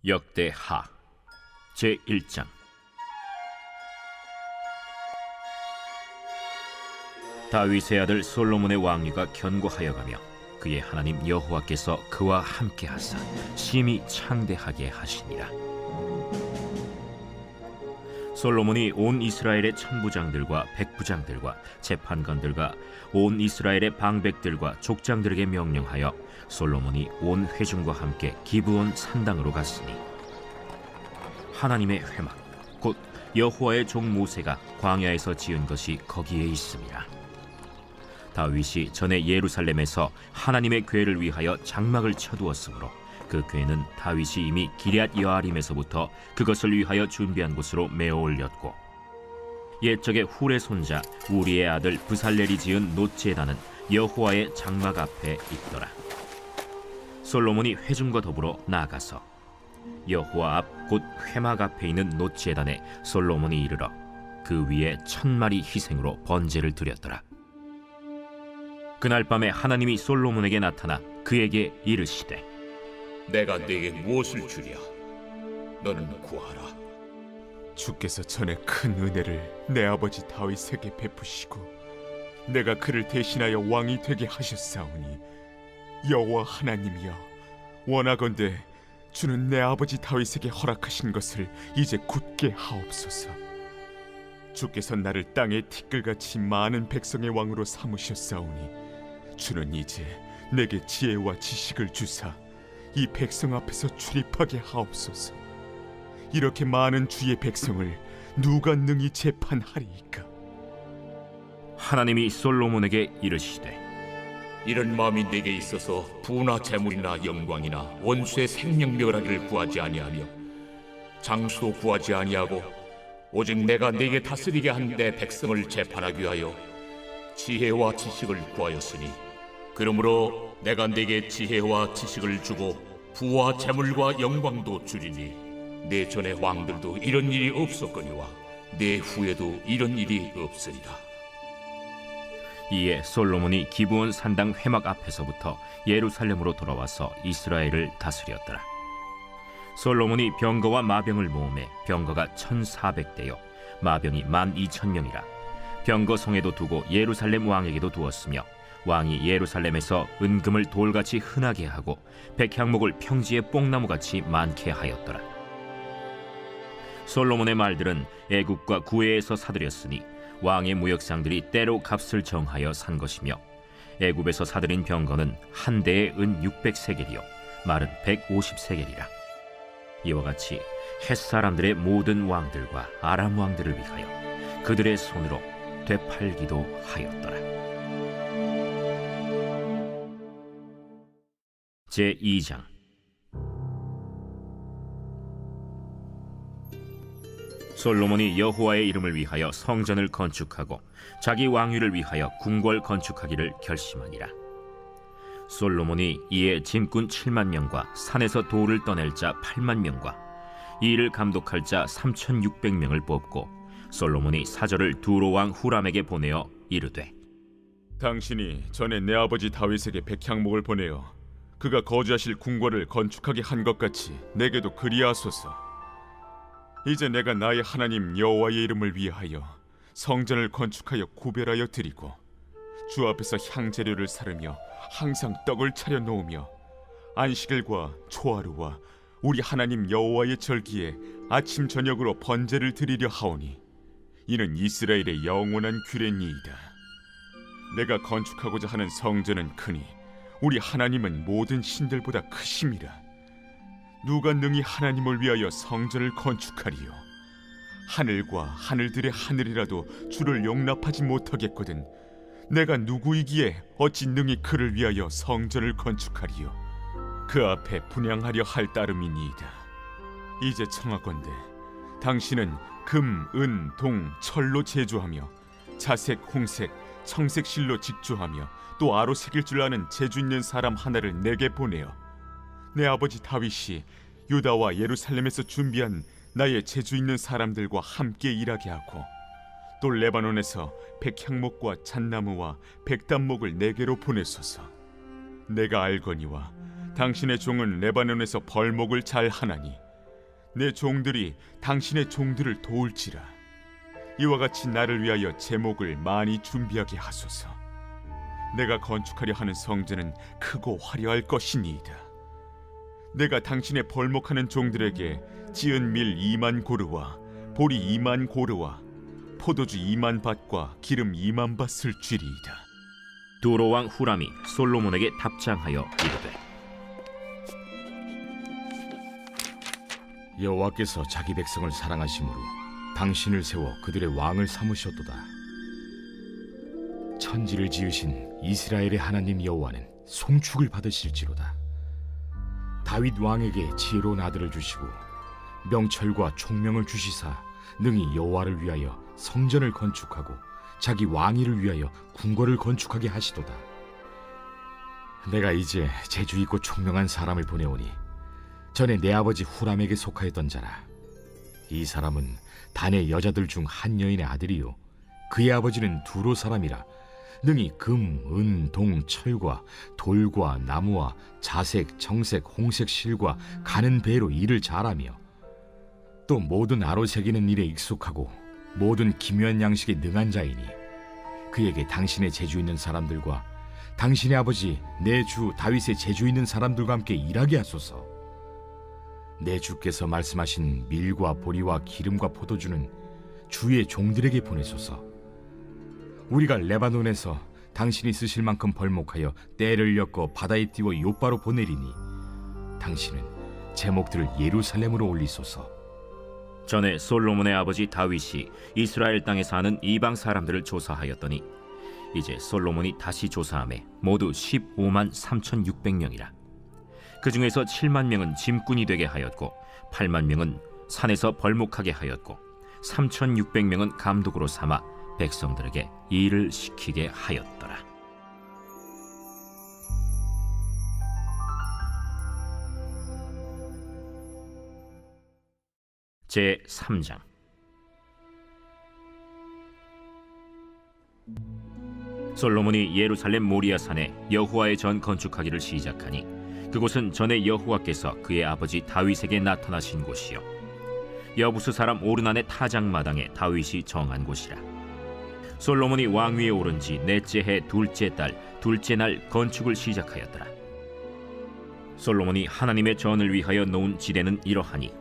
역대하 제1장. 다윗의 아들 솔로몬의 왕위가 견고하여 가며 그의 하나님 여호와께서 그와 함께 하사 심히 창대하게 하시니라. 솔로몬이 온 이스라엘의 천부장들과 백부장들과 재판관들과 온 이스라엘의 방백들과 족장들에게 명령하여 솔로몬이 온 회중과 함께 기브온 산당으로 갔으니 하나님의 회막 곧 여호와의 종 모세가 광야에서 지은 것이 거기에 있습니다. 다윗이 전에 예루살렘에서 하나님의 궤를 위하여 장막을 쳐두었으므로 그 궤는 다윗이 이미 기럇 여아림에서부터 그것을 위하여 준비한 곳으로 메어 올렸고, 옛적에 훌의 손자 우리의 아들 브살렐이 지은 놋제단은 여호와의 장막 앞에 있더라. 솔로몬이 회중과 더불어 나아가서 여호와 앞 곧 회막 앞에 있는 놋제단에 솔로몬이 이르러 그 위에 1000마리 희생으로 번제를 드렸더라. 그날 밤에 하나님이 솔로몬에게 나타나 그에게 이르시되, 내가 네게 무엇을 주랴? 너는 구하라. 주께서 전에 큰 은혜를 내 아버지 다윗에게 베푸시고 내가 그를 대신하여 왕이 되게 하셨사오니, 여호와 하나님이여, 원하건대 주는 내 아버지 다윗에게 허락하신 것을 이제 굳게 하옵소서. 주께서 나를 땅의 티끌같이 많은 백성의 왕으로 삼으셨사오니 주는 이제 내게 지혜와 지식을 주사 이 백성 앞에서 출입하게 하옵소서. 이렇게 많은 주의 백성을 누가 능히 재판하리이까? 하나님이 솔로몬에게 이르시되, 이런 마음이 네게 있어서 부나 재물이나 영광이나 원수의 생명멸하기를 구하지 아니하며 장수도 구하지 아니하고 오직 내가 네게 다스리게 한 내 백성을 재판하기 위하여 지혜와 지식을 구하였으니, 그러므로 내가 네게 지혜와 지식을 주고 부와 재물과 영광도 주리니 내 전의 왕들도 이런 일이 없었거니와 내 후에도 이런 일이 없으리라. 이에 솔로몬이 기브온 산당 회막 앞에서부터 예루살렘으로 돌아와서 이스라엘을 다스렸더라. 솔로몬이 병거와 마병을 모으매 병거가 1400대요 마병이 12000명이라. 병거 성에도 두고 예루살렘 왕에게도 두었으며, 왕이 예루살렘에서 은금을 돌같이 흔하게 하고 백향목을 평지에 뽕나무같이 많게 하였더라. 솔로몬의 말들은 애굽과 구해에서 사들였으니 왕의 무역상들이 때로 값을 정하여 산 것이며, 애굽에서 사들인 병거는 한 대에 은 600세겔이요 말은 150세겔이라. 이와 같이 헷사람들의 모든 왕들과 아람 왕들을 위하여 그들의 손으로 되팔기도 하였더라. 제2장. 솔로몬이 여호와의 이름을 위하여 성전을 건축하고 자기 왕위를 위하여 궁궐 건축하기를 결심하니라. 솔로몬이 이에 짐꾼 7만 명과 산에서 돌을 떠낼 자 8만 명과 이 일을 감독할 자 3600명을 뽑고, 솔로몬이 사절을 두로 왕 후람에게 보내어 이르되, 당신이 전에 내 아버지 다윗에게 백향목을 보내어 그가 거주하실 궁궐을 건축하게 한 것 같이 내게도 그리하소서. 이제 내가 나의 하나님 여호와의 이름을 위하여 성전을 건축하여 구별하여 드리고 주 앞에서 향재료를 사르며 항상 떡을 차려 놓으며 안식일과 초하루와 우리 하나님 여호와의 절기에 아침 저녁으로 번제를 드리려 하오니, 이는 이스라엘의 영원한 규례니이다. 내가 건축하고자 하는 성전은 크니 우리 하나님은 모든 신들보다 크심이라. 누가 능히 하나님을 위하여 성전을 건축하리요? 하늘과 하늘들의 하늘이라도 주를 용납하지 못하겠거든 내가 누구이기에 어찌 능히 그를 위하여 성전을 건축하리요? 그 앞에 분향하려 할 따름이니이다. 이제 청하건대 당신은 금, 은, 동, 철로 제조하며 자색, 홍색, 청색 실로 직조하며 또 아로 새길 줄 아는 재주 있는 사람 하나를 내게 보내어 내 아버지 다윗이 유다와 예루살렘에서 준비한 나의 재주 있는 사람들과 함께 일하게 하고, 또 레바논에서 백향목과 잣나무와 백단목을 내게로 보내소서. 내가 알거니와 당신의 종은 레바논에서 벌목을 잘 하나니 내 종들이 당신의 종들을 도울지라. 이와 같이 나를 위하여 제목을 많이 준비하게 하소서. 내가 건축하려 하는 성전은 크고 화려할 것이니이다. 내가 당신의 벌목하는 종들에게 지은 밀 2만 고르와 보리 2만 고르와 포도주 2만 밭과 기름 2만 밭을 주리이다. 두로 왕 후람이 솔로몬에게 답장하여 이르되 여호와께서 자기 백성을 사랑하심으로 당신을 세워 그들의 왕을 삼으셨도다. 천지를 지으신 이스라엘의 하나님 여호와는 송축을 받으실지로다. 다윗 왕에게 지혜로운 아들을 주시고 명철과 총명을 주시사 능히 여호와를 위하여 성전을 건축하고 자기 왕위를 위하여 궁궐을 건축하게 하시도다. 내가 이제 재주 있고 총명한 사람을 보내오니 전에 내 아버지 후람에게 속하였던 자라. 이 사람은 단의 여자들 중 한 여인의 아들이요 그의 아버지는 두로 사람이라. 능히 금, 은, 동, 철과 돌과 나무와 자색, 정색, 홍색 실과 가는 배로 일을 잘하며 또 모든 아로 새기는 일에 익숙하고 모든 기묘한 양식에 능한 자이니 그에게 당신의 재주 있는 사람들과 당신의 아버지 내 주 다윗의 재주 있는 사람들과 함께 일하게 하소서. 내 주께서 말씀하신 밀과 보리와 기름과 포도주는 주의 종들에게 보내소서. 우리가 레바논에서 당신이 쓰실 만큼 벌목하여 떼를 엮어 바다에 띄워 요바로 보내리니 당신은 제목들을 예루살렘으로 올리소서. 전에 솔로몬의 아버지 다윗이 이스라엘 땅에 사는 이방 사람들을 조사하였더니 이제 솔로몬이 다시 조사하매 모두 15만 3,600명이라. 그 중에서 7만 명은 짐꾼이 되게 하였고 8만 명은 산에서 벌목하게 하였고 3,600명은 감독으로 삼아 백성들에게 일을 시키게 하였더라. 제 3장. 솔로몬이 예루살렘 모리아산에 여호와의 전 건축하기를 시작하니 그곳은 전에 여호와께서 그의 아버지 다윗에게 나타나신 곳이요 여부스 사람 오르난의 타작마당에 다윗이 정한 곳이라. 솔로몬이 왕위에 오른 지 넷째 해 둘째 달 둘째 날 건축을 시작하였더라. 솔로몬이 하나님의 전을 위하여 놓은 지대는 이러하니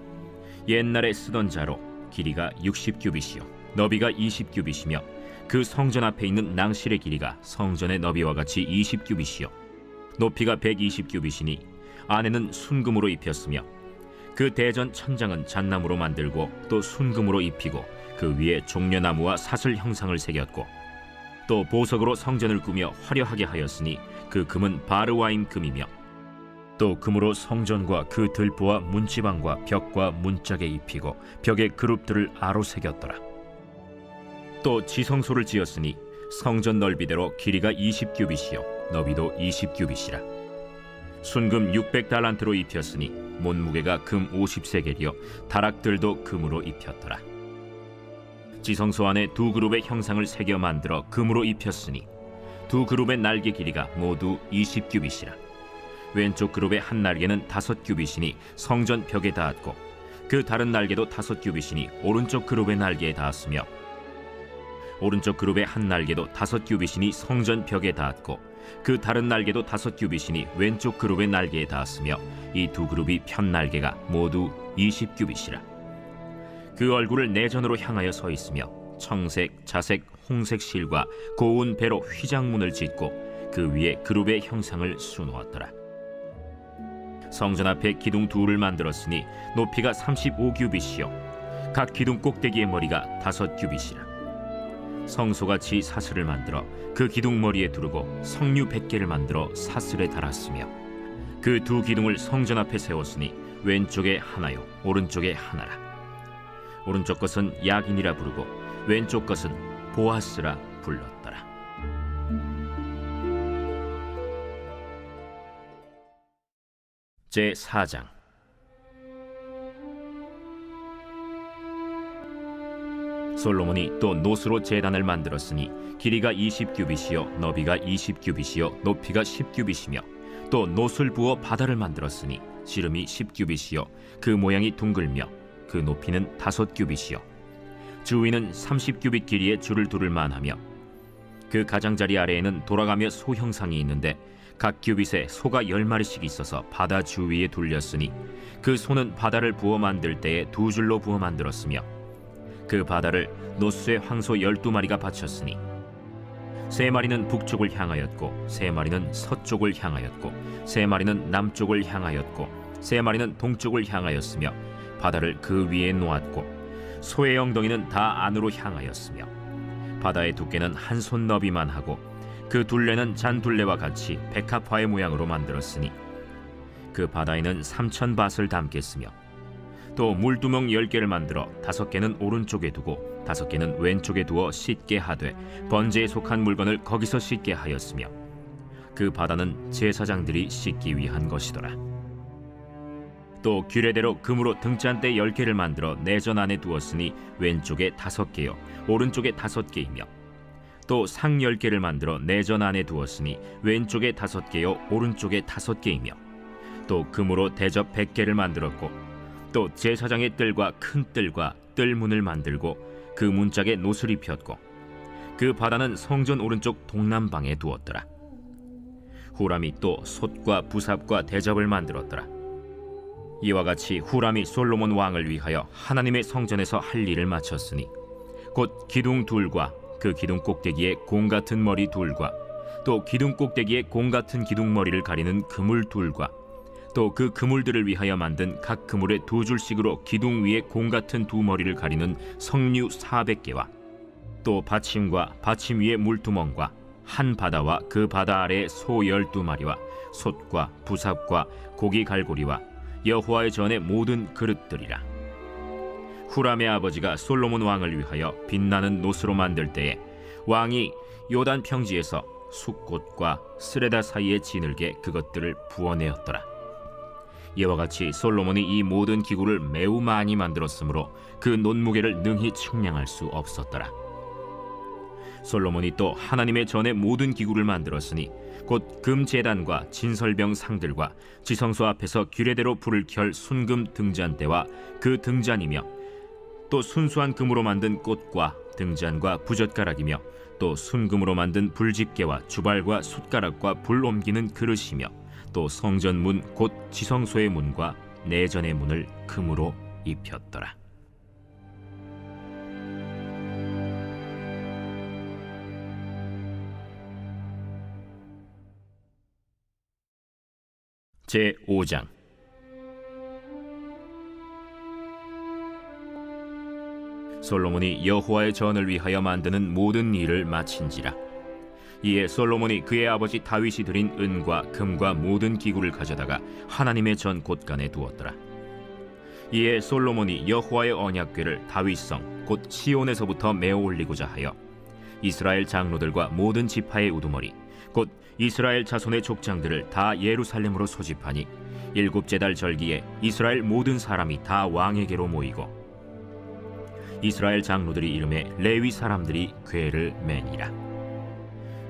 옛날에 쓰던 자로 길이가 60규빗이요 너비가 20규빗이며 그 성전 앞에 있는 낭실의 길이가 성전의 너비와 같이 20규빗이요 높이가 120규빗이니 안에는 순금으로 입혔으며 그 대전 천장은 잣나무로 만들고 또 순금으로 입히고 그 위에 종려나무와 사슬 형상을 새겼고 또 보석으로 성전을 꾸며 화려하게 하였으니 그 금은 바르와임 금이며 또 금으로 성전과 그 들보와 문지방과 벽과 문짝에 입히고 벽에 그룹들을 아로 새겼더라. 또 지성소를 지었으니 성전 넓이대로 길이가 20규빗이요 너비도 20규빗이라. 순금 600달란트로 입혔으니 몸무게가 금 50세겔이요 다락들도 금으로 입혔더라. 지성소 안에 두 그룹의 형상을 새겨 만들어 금으로 입혔으니 두 그룹의 날개 길이가 모두 20규빗이라. 왼쪽 그룹의 한 날개는 5규빗이니 성전 벽에 닿았고 그 다른 날개도 5규빗이니 오른쪽 그룹의 날개에 닿았으며 오른쪽 그룹의 한 날개도 5규빗이니 성전 벽에 닿았고 그 다른 날개도 5규빗이니 왼쪽 그룹의 날개에 닿았으며 이 두 그룹이 편 날개가 모두 20규빗이라. 그 얼굴을 내전으로 향하여 서 있으며 청색, 자색, 홍색 실과 고운 배로 휘장문을 짓고 그 위에 그룹의 형상을 수놓았더라. 성전 앞에 기둥 둘을 만들었으니 높이가 35규빗이요 각 기둥 꼭대기의 머리가 5규빗이라. 성소같이 사슬을 만들어 그 기둥 머리에 두르고 성류 100개를 만들어 사슬에 달았으며 그 두 기둥을 성전 앞에 세웠으니 왼쪽에 하나요 오른쪽에 하나라. 오른쪽 것은 야긴이라 부르고 왼쪽 것은 보아스라 불렀더라. 제 4장. 솔로몬이 또 노스로 제단을 만들었으니 길이가 20규빗이요 너비가 20규빗이요 높이가 10규빗이며 또 노술 부어 바다를 만들었으니 지름이 10규빗이요 그 모양이 둥글며 그 높이는 5규빗이요 주위는 30규빗 길이의 줄을 두를 만하며 그 가장자리 아래에는 돌아가며 소 형상이 있는데 각 규빗에 소가 10마리씩 있어서 바다 주위에 둘렸으니 그 소는 바다를 부어 만들 때에 2줄로 부어 만들었으며 그 바다를 노스의 황소 12마리가 바쳤으니 3마리는 북쪽을 향하였고 3마리는 서쪽을 향하였고 3마리는 남쪽을 향하였고 3마리는 동쪽을 향하였으며 바다를 그 위에 놓았고 소의 엉덩이는 다 안으로 향하였으며 바다의 두께는 한 손 너비만 하고 그 둘레는 잔둘레와 같이 백합화의 모양으로 만들었으니 그 바다에는 3,000밭을 담겠으며 또 물두멍 10개를 만들어 5개는 오른쪽에 두고 5개는 왼쪽에 두어 씻게 하되 번제에 속한 물건을 거기서 씻게 하였으며 그 바다는 제사장들이 씻기 위한 것이더라. 또 규례대로 금으로 등잔대 10개를 만들어 내전 안에 두었으니 왼쪽에 5개요 오른쪽에 5개이며 또 상 10개를 만들어 내전 안에 두었으니 왼쪽에 5개요 오른쪽에 5개이며 또 금으로 대접 100개를 만들었고 또 제사장의 뜰과 큰 뜰과 뜰문을 만들고 그 문짝에 노슬 입혔고 그 바다는 성전 오른쪽 동남방에 두었더라. 후람이 또 솥과 부삽과 대접을 만들었더라. 이와 같이 후람이 솔로몬 왕을 위하여 하나님의 성전에서 할 일을 마쳤으니 곧 기둥 둘과 그 기둥 꼭대기에 공 같은 머리 둘과 또 기둥 꼭대기에 공 같은 기둥 머리를 가리는 그물 둘과 또 그 그물들을 위하여 만든 각 그물에 2줄씩으로 기둥 위에 공 같은 2머리를 가리는 석류 400개와 또 받침과 받침 위에 물두멍과 한 바다와 그 바다 아래에 소 12마리와 솥과 부삽과 고기 갈고리와 여호와의 전의 모든 그릇들이라. 후람의 아버지가 솔로몬 왕을 위하여 빛나는 노스로 만들 때에 왕이 요단 평지에서 숫꽃과 스레다 사이에 지늘게 그것들을 부어내었더라. 이와 같이 솔로몬이 이 모든 기구를 매우 많이 만들었으므로 그 논무게를 능히 측량할 수 없었더라. 솔로몬이 또 하나님의 전의 모든 기구를 만들었으니 곧 금제단과 진설병 상들과 지성소 앞에서 규례대로 불을 켤 순금 등잔대와 그 등잔이며 또 순수한 금으로 만든 꽃과 등잔과 부젓가락이며 또 순금으로 만든 불집게와 주발과 숟가락과 불 옮기는 그릇이며 또 성전 문 곧 지성소의 문과 내전의 문을 금으로 입혔더라. 제5장. 솔로몬이 여호와의 전을 위하여 만드는 모든 일을 마친지라. 이에 솔로몬이 그의 아버지 다윗이 드린 은과 금과 모든 기구를 가져다가 하나님의 전 곳간에 두었더라. 이에 솔로몬이 여호와의 언약궤를 다윗성 곧 시온에서부터 메어 올리고자 하여 이스라엘 장로들과 모든 지파의 우두머리 곧 이스라엘 자손의 족장들을 다 예루살렘으로 소집하니 7째 달 절기에 이스라엘 모든 사람이 다 왕에게로 모이고 이스라엘 장로들이 이름에 레위 사람들이 궤를 매니라.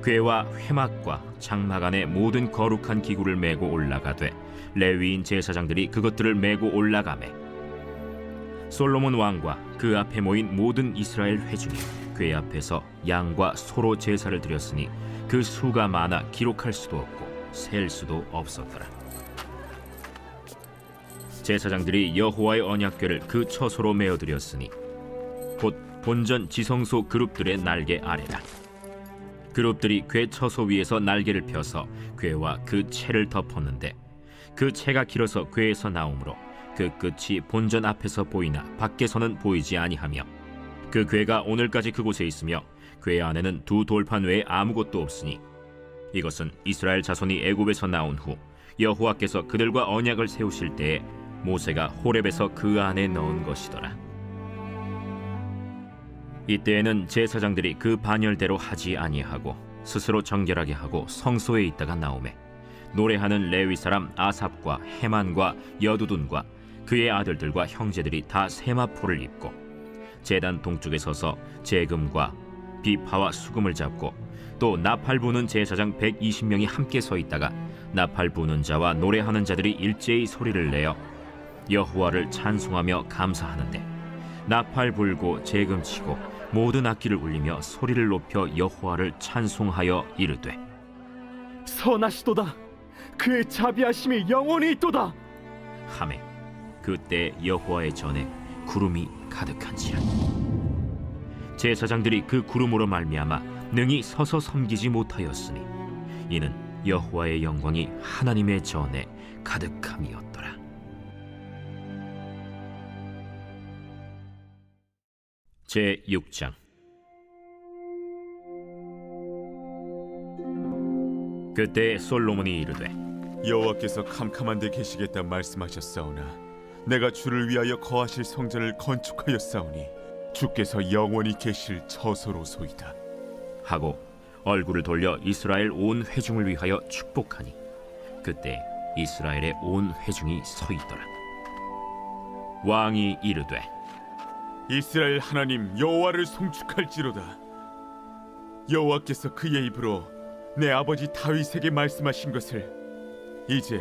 궤와 회막과 장막 안에 모든 거룩한 기구를 메고 올라가되 레위인 제사장들이 그것들을 메고 올라가매 솔로몬 왕과 그 앞에 모인 모든 이스라엘 회중이 궤 앞에서 양과 소로 제사를 드렸으니 그 수가 많아 기록할 수도 없고 셀 수도 없었더라. 제사장들이 여호와의 언약궤를 그 처소로 메어드렸으니 곧 본전 지성소 그룹들의 날개 아래라. 그룹들이 궤 처소 위에서 날개를 펴서 궤와 그 채를 덮었는데 그 채가 길어서 궤에서 나오므로 그 끝이 본전 앞에서 보이나 밖에서는 보이지 아니하며 그 궤가 오늘까지 그곳에 있으며 궤 안에는 2 돌판 외에 아무것도 없으니 이것은 이스라엘 자손이 애굽에서 나온 후 여호와께서 그들과 언약을 세우실 때에 모세가 호렙에서 그 안에 넣은 것이더라. 이때에는 제사장들이 그 반열대로 하지 아니하고 스스로 정결하게 하고 성소에 있다가 나오매 노래하는 레위 사람 아삽과 헤만과 여두둔과 그의 아들들과 형제들이 다 세마포를 입고 제단 동쪽에 서서 제금과 비파와 수금을 잡고 또 나팔 부는 제사장 120명이 함께 서 있다가 나팔 부는 자와 노래하는 자들이 일제히 소리를 내어 여호와를 찬송하며 감사하는데 나팔 불고 재금 치고 모든 악기를 울리며 소리를 높여 여호와를 찬송하여 이르되 선하시도다. 그의 자비하심이 영원히 있도다. 하매 그때 여호와의 전에 구름이 가득한지라. 제사장들이 그 구름으로 말미암아 능히 서서 섬기지 못하였으니 이는 여호와의 영광이 하나님의 전에 가득함이었더라. 제 6장. 그때 솔로몬이 이르되 여호와께서 캄캄한 데 계시겠다 말씀하셨사오나 내가 주를 위하여 거하실 성전을 건축하였사오니 주께서 영원히 계실 처소로소이다 하고 얼굴을 돌려 이스라엘 온 회중을 위하여 축복하니 그때 이스라엘의 온 회중이 서 있더라. 왕이 이르되 이스라엘 하나님 여호와를 송축할지로다. 여호와께서 그의 입으로 내 아버지 다윗에게 말씀하신 것을 이제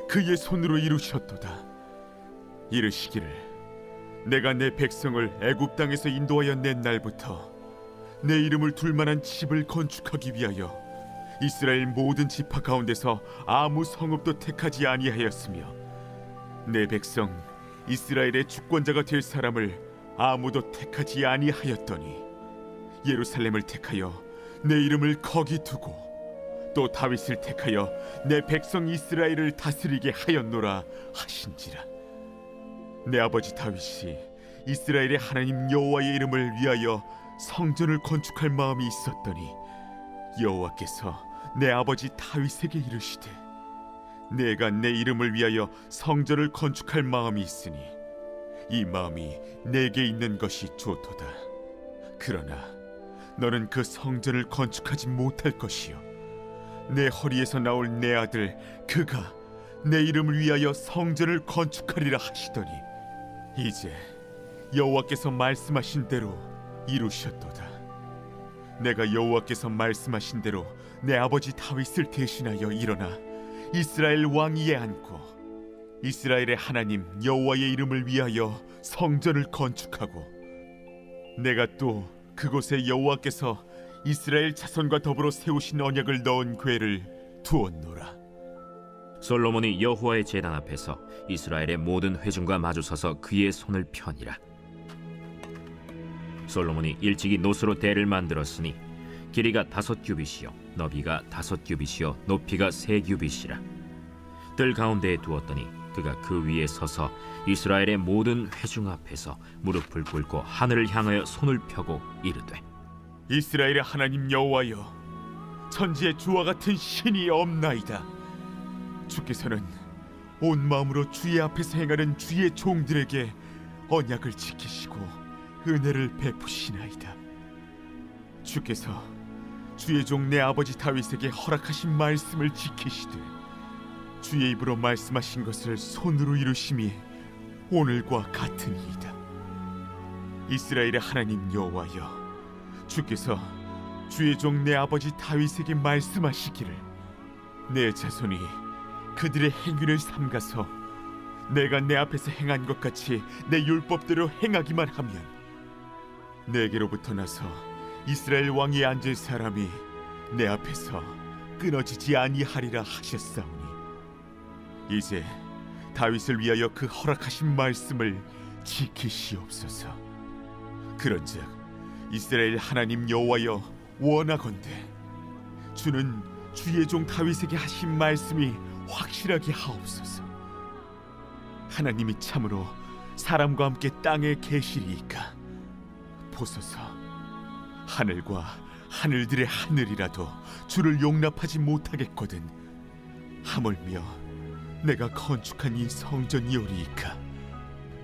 그의 손으로 이루셨도다. 이르시기를 내가 내 백성을 애굽 땅에서 인도하여 낸 날부터 내 이름을 둘 만한 집을 건축하기 위하여 이스라엘 모든 지파 가운데서 아무 성읍도 택하지 아니하였으며 내 백성 이스라엘의 주권자가 될 사람을 아무도 택하지 아니하였더니 예루살렘을 택하여 내 이름을 거기 두고 또 다윗을 택하여 내 백성 이스라엘을 다스리게 하였노라 하신지라. 내 아버지 다윗이 이스라엘의 하나님 여호와의 이름을 위하여 성전을 건축할 마음이 있었더니 여호와께서 내 아버지 다윗에게 이르시되 내가 내 이름을 위하여 성전을 건축할 마음이 있으니 이 마음이 내게 있는 것이 좋도다. 그러나 너는 그 성전을 건축하지 못할 것이요 내 허리에서 나올 내 아들 그가 내 이름을 위하여 성전을 건축하리라 하시더니 이제 여호와께서 말씀하신 대로 이루셨도다. 내가 여호와께서 말씀하신 대로 내 아버지 다윗을 대신하여 일어나 이스라엘 왕위에 앉고 이스라엘의 하나님 여호와의 이름을 위하여 성전을 건축하고 내가 또 그곳에 여호와께서 이스라엘 자손과 더불어 세우신 언약을 넣은 궤를 두었노라. 솔로몬이 여호와의 제단 앞에서 이스라엘의 모든 회중과 마주서서 그의 손을 펴니라. 솔로몬이 일찍이 노스로 대를 만들었으니 길이가 5규빗이요 너비가 5규빗이요 높이가 3규빗이라. 뜰 가운데에 두었더니 그가 그 위에 서서 이스라엘의 모든 회중 앞에서 무릎을 꿇고 하늘을 향하여 손을 펴고 이르되 이스라엘의 하나님 여호와여 천지에 주와 같은 신이 없나이다. 주께서는 온 마음으로 주의 앞에서 행하는 주의 종들에게 언약을 지키시고 은혜를 베푸시나이다. 주께서 주의 종 내 아버지 다윗에게 허락하신 말씀을 지키시되 주의 입으로 말씀하신 것을 손으로 이루심이 오늘과 같으니이다. 이스라엘의 하나님 여호와여 주께서 주의 종 내 아버지 다윗에게 말씀하시기를 내 자손이 그들의 행위를 삼가서 내가 내 앞에서 행한 것 같이 내 율법대로 행하기만 하면 내게로부터 나서 이스라엘 왕위에 앉을 사람이 내 앞에서 끊어지지 아니하리라 하셨사오니 이제 다윗을 위하여 그 허락하신 말씀을 지키시옵소서. 그런즉 이스라엘 하나님 여호와여 원하건대 주는 주의 종 다윗에게 하신 말씀이 확실하게 하옵소서. 하나님이 참으로 사람과 함께 땅에 계시리이까 보소서. 하늘과 하늘들의 하늘이라도 주를 용납하지 못하겠거든 하물며 내가 건축한 이 성전이오리이까.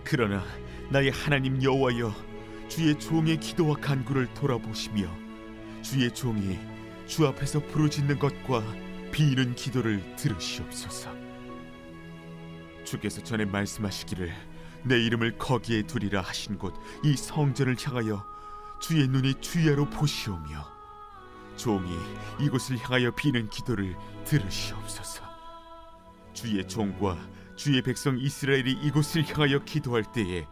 그러나 나의 하나님 여호와여 주의 종의 기도와 간구를 돌아보시며 주의 종이 주 앞에서 부르짖는 것과 비는 기도를 들으시옵소서. 주께서 전에 말씀하시기를 내 이름을 거기에 두리라 하신 곳 이 성전을 향하여 주의 눈이 주야로 보시오며 종이 이곳을 향하여 비는 기도를 들으시옵소서. 주의 종과 주의 백성 이스라엘이 이곳을 향하여 기도할 때에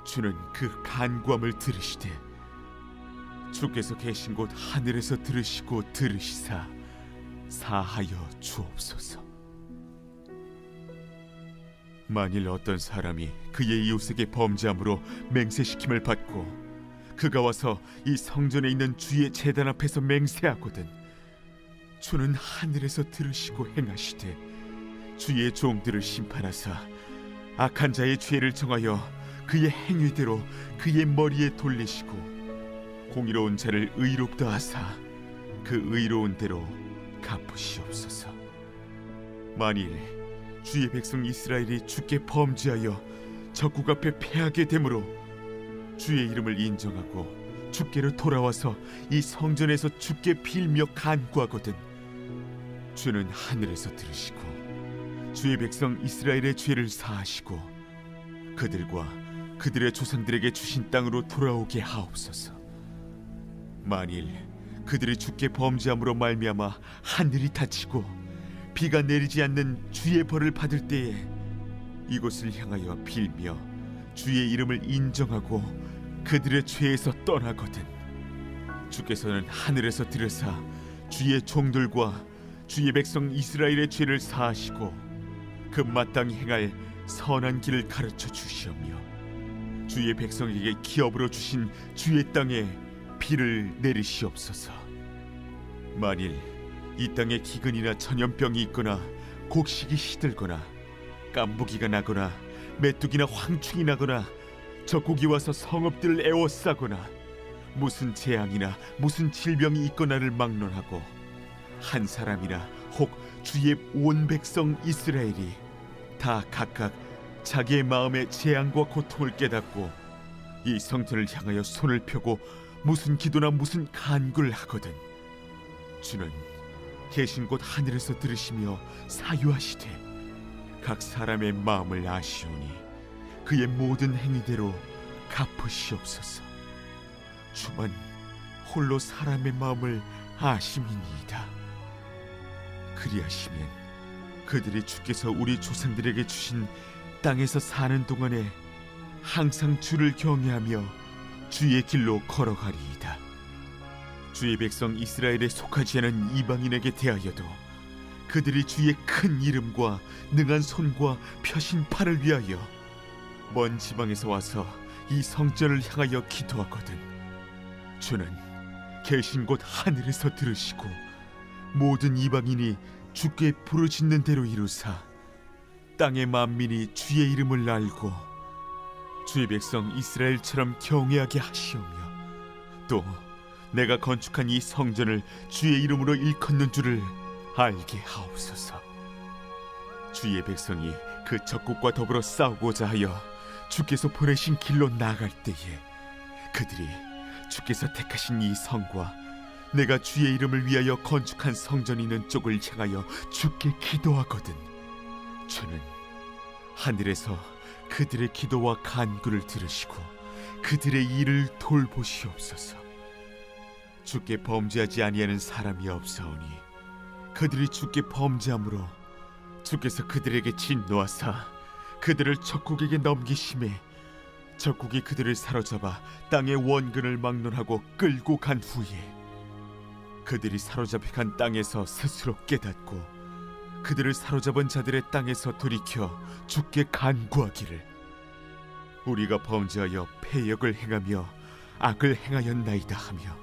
주는 그 간구함을 들으시되 주께서 계신 곳 하늘에서 들으시고 들으시사 사하여 주옵소서. 만일 어떤 사람이 그의 이웃에게 범죄함으로 맹세시킴을 받고 그가 와서 이 성전에 있는 주의 제단 앞에서 맹세하거든 주는 하늘에서 들으시고 행하시되 주의 종들을 심판하사 악한 자의 죄를 정하여 그의 행위대로 그의 머리에 돌리시고 공의로운 자를 의롭다 하사 그 의로운 대로 갚으시옵소서. 만일 주의 백성 이스라엘이 주께 범죄하여 적국 앞에 패하게 되므로 주의 이름을 인정하고 주께로 돌아와서 이 성전에서 주께 빌며 간구하거든 주는 하늘에서 들으시고 주의 백성 이스라엘의 죄를 사하시고 그들과 그들의 조상들에게 주신 땅으로 돌아오게 하옵소서. 만일 그들이 주께 범죄함으로 말미암아 하늘이 닫히고 비가 내리지 않는 주의 벌을 받을 때에 이곳을 향하여 빌며 주의 이름을 인정하고 그들의 죄에서 떠나거든 주께서는 하늘에서 들으사 주의 종들과 주의 백성 이스라엘의 죄를 사하시고 그 마땅히 행할 선한 길을 가르쳐 주시오며 주의 백성에게 기업으로 주신 주의 땅에 비를 내리시옵소서. 만일 이 땅에 기근이나 전염병이 있거나 곡식이 시들거나 깐부기가 나거나 메뚜기나 황충이 나거나 적국이 와서 성읍들을 에워싸거나 무슨 재앙이나 무슨 질병이 있거나를 막론하고 한 사람이나 혹 주의 온 백성 이스라엘이 다 각각 자기의 마음의 재앙과 고통을 깨닫고 이 성전을 향하여 손을 펴고 무슨 기도나 무슨 간구를 하거든 주는 계신 곳 하늘에서 들으시며 사유하시되 각 사람의 마음을 아시오니 그의 모든 행위대로 갚으시옵소서. 주만 홀로 사람의 마음을 아심이니이다. 그리하시면 그들이 주께서 우리 조상들에게 주신 땅에서 사는 동안에 항상 주를 경외하며 주의 길로 걸어가리이다. 주의 백성 이스라엘에 속하지 않은 이방인에게 대하여도 그들이 주의 큰 이름과 능한 손과 펴신 팔을 위하여 먼 지방에서 와서 이 성전을 향하여 기도하거든 주는 계신 곳 하늘에서 들으시고 모든 이방인이 주께 부르짖는 대로 이루사 땅의 만민이 주의 이름을 알고 주의 백성 이스라엘처럼 경외하게 하시오며 또 내가 건축한 이 성전을 주의 이름으로 일컫는 줄을 알게 하옵소서. 주의 백성이 그 적국과 더불어 싸우고자 하여 주께서 보내신 길로 나아갈 때에 그들이 주께서 택하신 이 성과 내가 주의 이름을 위하여 건축한 성전이 있는 쪽을 향하여 주께 기도하거든 주는 하늘에서 그들의 기도와 간구를 들으시고 그들의 일을 돌보시옵소서. 주께 범죄하지 아니하는 사람이 없사오니 그들이 주께 범죄함으로 주께서 그들에게 진노하사 그들을 적국에게 넘기심에 적국이 그들을 사로잡아 땅의 원근을 막론하고 끌고 간 후에 그들이 사로잡혀 간 땅에서 스스로 깨닫고 그들을 사로잡은 자들의 땅에서 돌이켜 주께 간구하기를 우리가 범죄하여 패역을 행하며 악을 행하였나이다 하며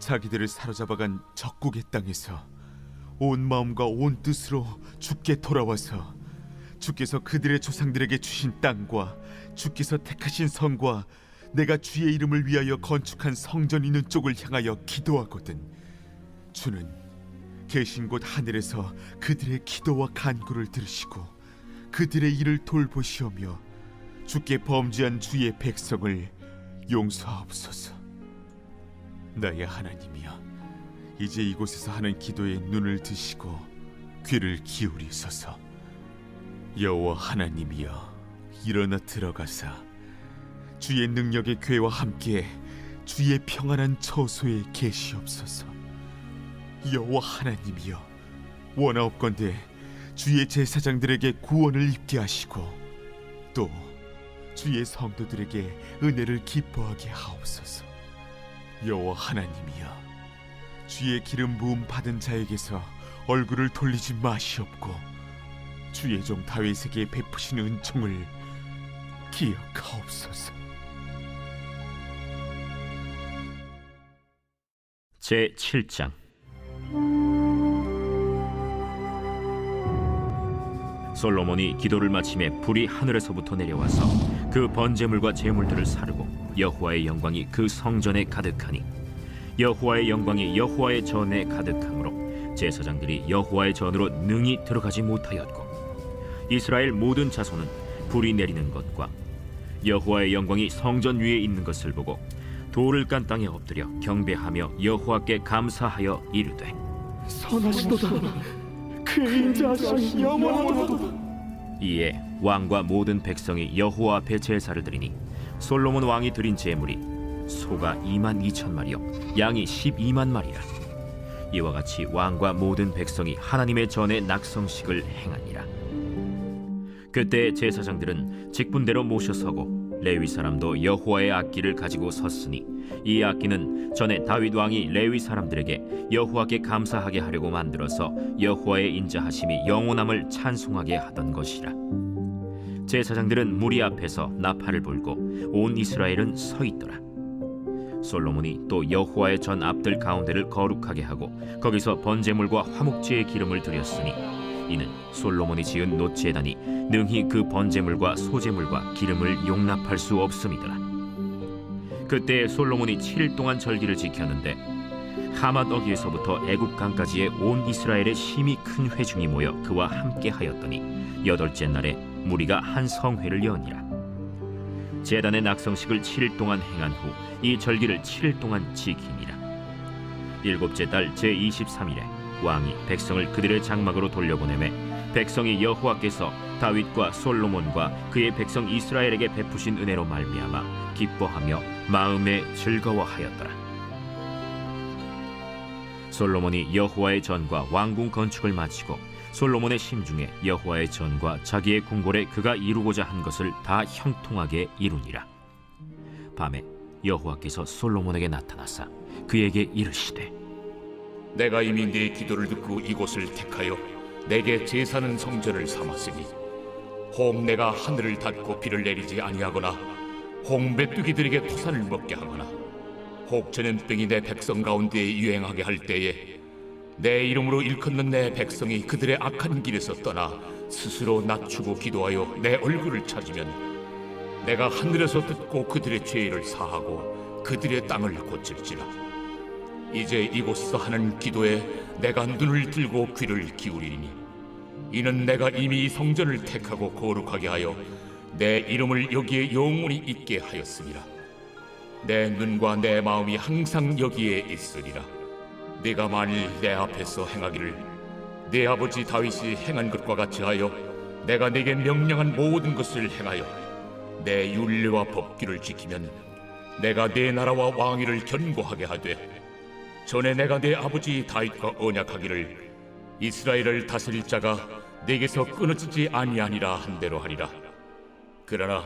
자기들을 사로잡아간 적국의 땅에서 온 마음과 온 뜻으로 주께 돌아와서 주께서 그들의 조상들에게 주신 땅과 주께서 택하신 성과 내가 주의 이름을 위하여 건축한 성전 있는 쪽을 향하여 기도하거든 주는 계신 곳 하늘에서 그들의 기도와 간구를 들으시고 그들의 일을 돌보시오며 주께 범죄한 주의 백성을 용서하옵소서. 나의 하나님이여 이제 이곳에서 하는 기도에 눈을 드시고 귀를 기울이소서. 여호와 하나님이여 일어나 들어가사 주의 능력의 궤와 함께 주의 평안한 처소에 계시옵소서. 여호와 하나님이여 원하옵건대 주의 제사장들에게 구원을 입게 하시고 또 주의 성도들에게 은혜를 기뻐하게 하옵소서. 여호와 하나님이여, 주의 기름 부음 받은 자에게서 얼굴을 돌리지 마시옵고 주의 종 다윗에게 베푸신 은총을 기억하옵소서. 제 7장. 솔로몬이 기도를 마침에 불이 하늘에서부터 내려와서 그 번제물과 제물들을 사르고 여호와의 영광이 그 성전에 가득하니 여호와의 영광이 여호와의 전에 가득하므로 제사장들이 여호와의 전으로 능히 들어가지 못하였고 이스라엘 모든 자손은 불이 내리는 것과 여호와의 영광이 성전 위에 있는 것을 보고 돌을 깐 땅에 엎드려 경배하며 여호와께 감사하여 이르되 선하시도다. 그의 인자하심이 영원하도다. 이에 왕과 모든 백성이 여호와 앞에 제사를 드리니 솔로몬 왕이 드린 제물이 소가 2만 2천 마리요 양이 12만 마리라. 이와 같이 왕과 모든 백성이 하나님의 전에 낙성식을 행하니라. 그때 제사장들은 직분대로 모셔서고 레위 사람도 여호와의 악기를 가지고 섰으니 이 악기는 전에 다윗 왕이 레위 사람들에게 여호와께 감사하게 하려고 만들어서 여호와의 인자하심이 영원함을 찬송하게 하던 것이라. 제사장들은 무리 앞에서 나팔을 불고 온 이스라엘은 서 있더라. 솔로몬이 또 여호와의 전 앞들 가운데를 거룩하게 하고 거기서 번제물과 화목제의 기름을 드렸으니 이는 솔로몬이 지은 놋제단이 능히 그 번제물과 소제물과 기름을 용납할 수 없음이더라. 그때 솔로몬이 7일 동안 절기를 지켰는데 하맛 어귀에서부터 애굽강까지의 온 이스라엘의 심히 큰 회중이 모여 그와 함께 하였더니 8째 날에 무리가 한 성회를 여니라. 제단의 낙성식을 7일 동안 행한 후 이 절기를 7일 동안 지키니라. 7째 달 제23일에 왕이 백성을 그들의 장막으로 돌려보내매 백성이 여호와께서 다윗과 솔로몬과 그의 백성 이스라엘에게 베푸신 은혜로 말미암아 기뻐하며 마음에 즐거워하였더라. 솔로몬이 여호와의 전과 왕궁 건축을 마치고 솔로몬의 심중에 여호와의 전과 자기의 궁궐에 그가 이루고자 한 것을 다 형통하게 이루니라. 밤에 여호와께서 솔로몬에게 나타나사 그에게 이르시되 내가 이미 네 기도를 듣고 이곳을 택하여 내게 제사는 성전을 삼았으니 혹 내가 하늘을 닫고 비를 내리지 아니하거나 혹 메뚜기들에게 토산을 먹게 하거나 혹 전염병이 내 백성 가운데에 유행하게 할 때에 내 이름으로 일컫는 내 백성이 그들의 악한 길에서 떠나 스스로 낮추고 기도하여 내 얼굴을 찾으면 내가 하늘에서 듣고 그들의 죄를 사하고 그들의 땅을 고칠지라. 이제 이곳에서 하는 기도에 내가 눈을 들고 귀를 기울이니 이는 내가 이미 이 성전을 택하고 거룩하게 하여 내 이름을 여기에 영원히 있게 하였습니다. 내 눈과 내 마음이 항상 여기에 있으리라. 네가 만일 내 앞에서 행하기를 네 아버지 다윗이 행한 것과 같이 하여 내가 네게 명령한 모든 것을 행하여 내 율례와 법규를 지키면 내가 네 나라와 왕위를 견고하게 하되 전에 내가 네 아버지 다윗과 언약하기를 이스라엘을 다스릴 자가 네게서 끊어지지 아니하니라 한 대로 하리라. 그러나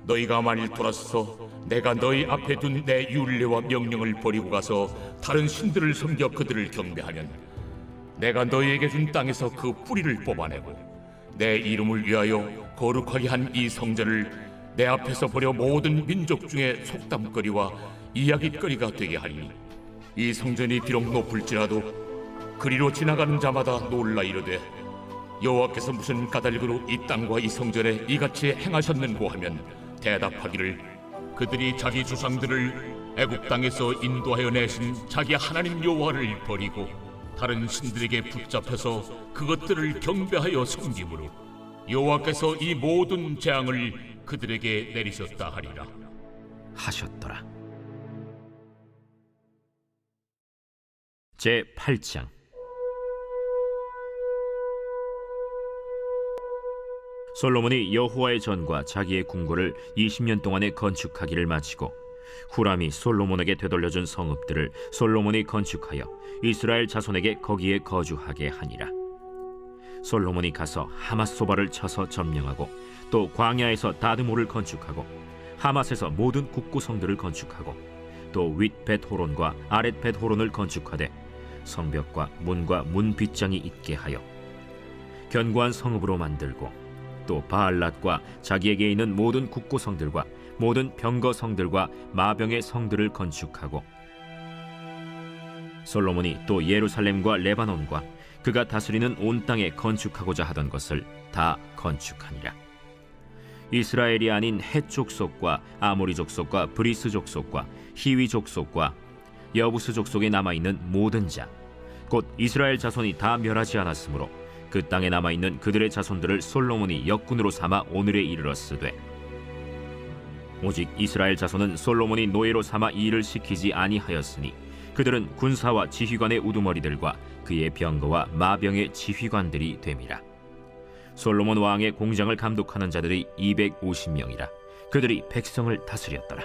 너희가 만일 돌아서서 내가 너희 앞에 둔 내 율례와 명령을 버리고 가서 다른 신들을 섬겨 그들을 경배하면 내가 너희에게 준 땅에서 그 뿌리를 뽑아내고 내 이름을 위하여 거룩하게 한 이 성전을 내 앞에서 버려 모든 민족 중에 속담거리와 이야깃거리가 되게 하리니 이 성전이 비록 높을지라도 그리로 지나가는 자마다 놀라 이르되 여호와께서 무슨 까닭으로 이 땅과 이 성전에 이같이 행하셨는고 하면 대답하기를 그들이 자기 조상들을 애굽 땅에서 인도하여 내신 자기 하나님 여호와를 버리고 다른 신들에게 붙잡혀서 그것들을 경배하여 섬김으로 여호와께서 이 모든 재앙을 그들에게 내리셨다 하리라 하셨더라. 제 8장. 솔로몬이 여호와의 전과 자기의 궁궐을 20년 동안에 건축하기를 마치고 후람이 솔로몬에게 되돌려준 성읍들을 솔로몬이 건축하여 이스라엘 자손에게 거기에 거주하게 하니라. 솔로몬이 가서 하맛소바를 쳐서 점령하고 또 광야에서 다드모를 건축하고 하맛에서 모든 국구성들을 건축하고 또 윗 벳호론과 아랫 벳호론을 건축하되 성벽과 문과 문 빗장이 있게 하여 견고한 성읍으로 만들고 또 바알랏과 자기에게 있는 모든 국구성들과 모든 병거성들과 마병의 성들을 건축하고 솔로몬이 또 예루살렘과 레바논과 그가 다스리는 온 땅에 건축하고자 하던 것을 다 건축하니라. 이스라엘이 아닌 헷 족속과 아모리 족속과 브리스 족속과 히위 족속과 여부스 족속에 남아있는 모든 자 곧 이스라엘 자손이 다 멸하지 않았으므로 그 땅에 남아있는 그들의 자손들을 솔로몬이 역군으로 삼아 오늘에 이르렀으되 오직 이스라엘 자손은 솔로몬이 노예로 삼아 이 일을 시키지 아니하였으니 그들은 군사와 지휘관의 우두머리들과 그의 병거와 마병의 지휘관들이 됨이라. 솔로몬 왕의 공장을 감독하는 자들이 250명이라. 그들이 백성을 다스렸더라.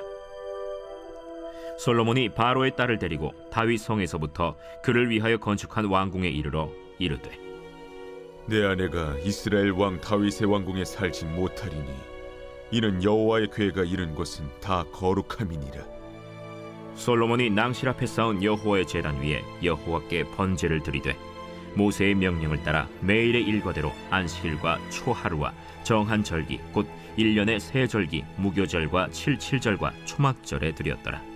솔로몬이 바로의 딸을 데리고 다윗 성에서부터 그를 위하여 건축한 왕궁에 이르러 이르되 내 아내가 이스라엘 왕 다윗의 왕궁에 살지 못하리니 이는 여호와의 궤가 이른 곳은 다 거룩함이니라. 솔로몬이 낭실 앞에 쌓은 여호와의 제단 위에 여호와께 번제를 드리되 모세의 명령을 따라 매일의 일과대로 안식일과 초하루와 정한 절기 곧 1년의 세 절기 무교절과 칠칠절과 초막절에 드렸더라.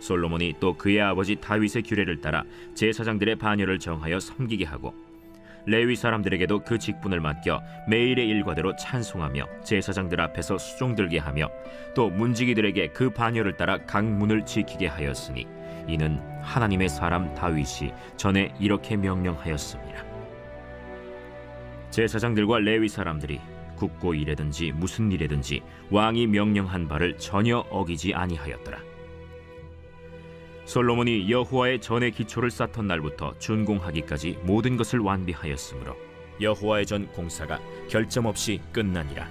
솔로몬이 또 그의 아버지 다윗의 규례를 따라 제사장들의 반열을 정하여 섬기게 하고 레위 사람들에게도 그 직분을 맡겨 매일의 일과대로 찬송하며 제사장들 앞에서 수종 들게 하며 또 문지기들에게 그 반열을 따라 각 문을 지키게 하였으니 이는 하나님의 사람 다윗이 전에 이렇게 명령하였습니다. 제사장들과 레위 사람들이 국고 일에든지 무슨 일에든지 왕이 명령한 바를 전혀 어기지 아니하였더라. 솔로몬이 여호와의 전의 기초를 쌓던 날부터 준공하기까지 모든 것을 완비하였으므로 여호와의 전 공사가 결점 없이 끝나니라.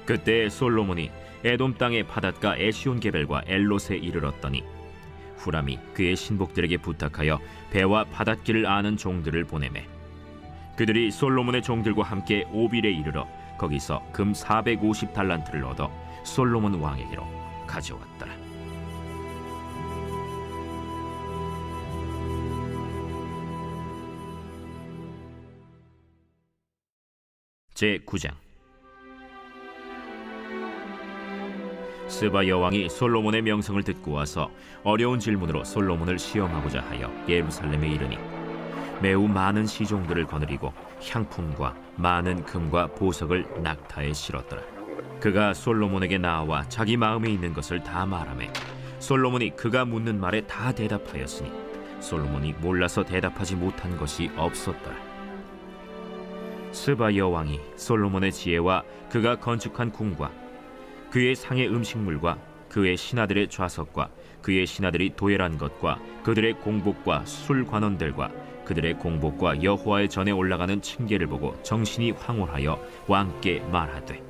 그때 솔로몬이 에돔 땅의 바닷가 에시온게벨과 엘롯에 이르렀더니 후람이 그의 신복들에게 부탁하여 배와 바닷길을 아는 종들을 보내매 그들이 솔로몬의 종들과 함께 오빌에 이르러 거기서 금 450달란트를 얻어 솔로몬 왕에게로 가져왔더라. 제9장. 스바 여왕이 솔로몬의 명성을 듣고 와서 어려운 질문으로 솔로몬을 시험하고자 하여 예루살렘에 이르니 매우 많은 시종들을 거느리고 향품과 많은 금과 보석을 낙타에 실었더라. 그가 솔로몬에게 나와 자기 마음에 있는 것을 다 말하매 솔로몬이 그가 묻는 말에 다 대답하였으니 솔로몬이 몰라서 대답하지 못한 것이 없었더라. 스바 여왕이 솔로몬의 지혜와 그가 건축한 궁과 그의 상의 음식물과 그의 신하들의 좌석과 그의 신하들이 도열한 것과 그들의 공복과 술 관원들과 그들의 공복과 여호와의 전에 올라가는 층계를 보고 정신이 황홀하여 왕께 말하되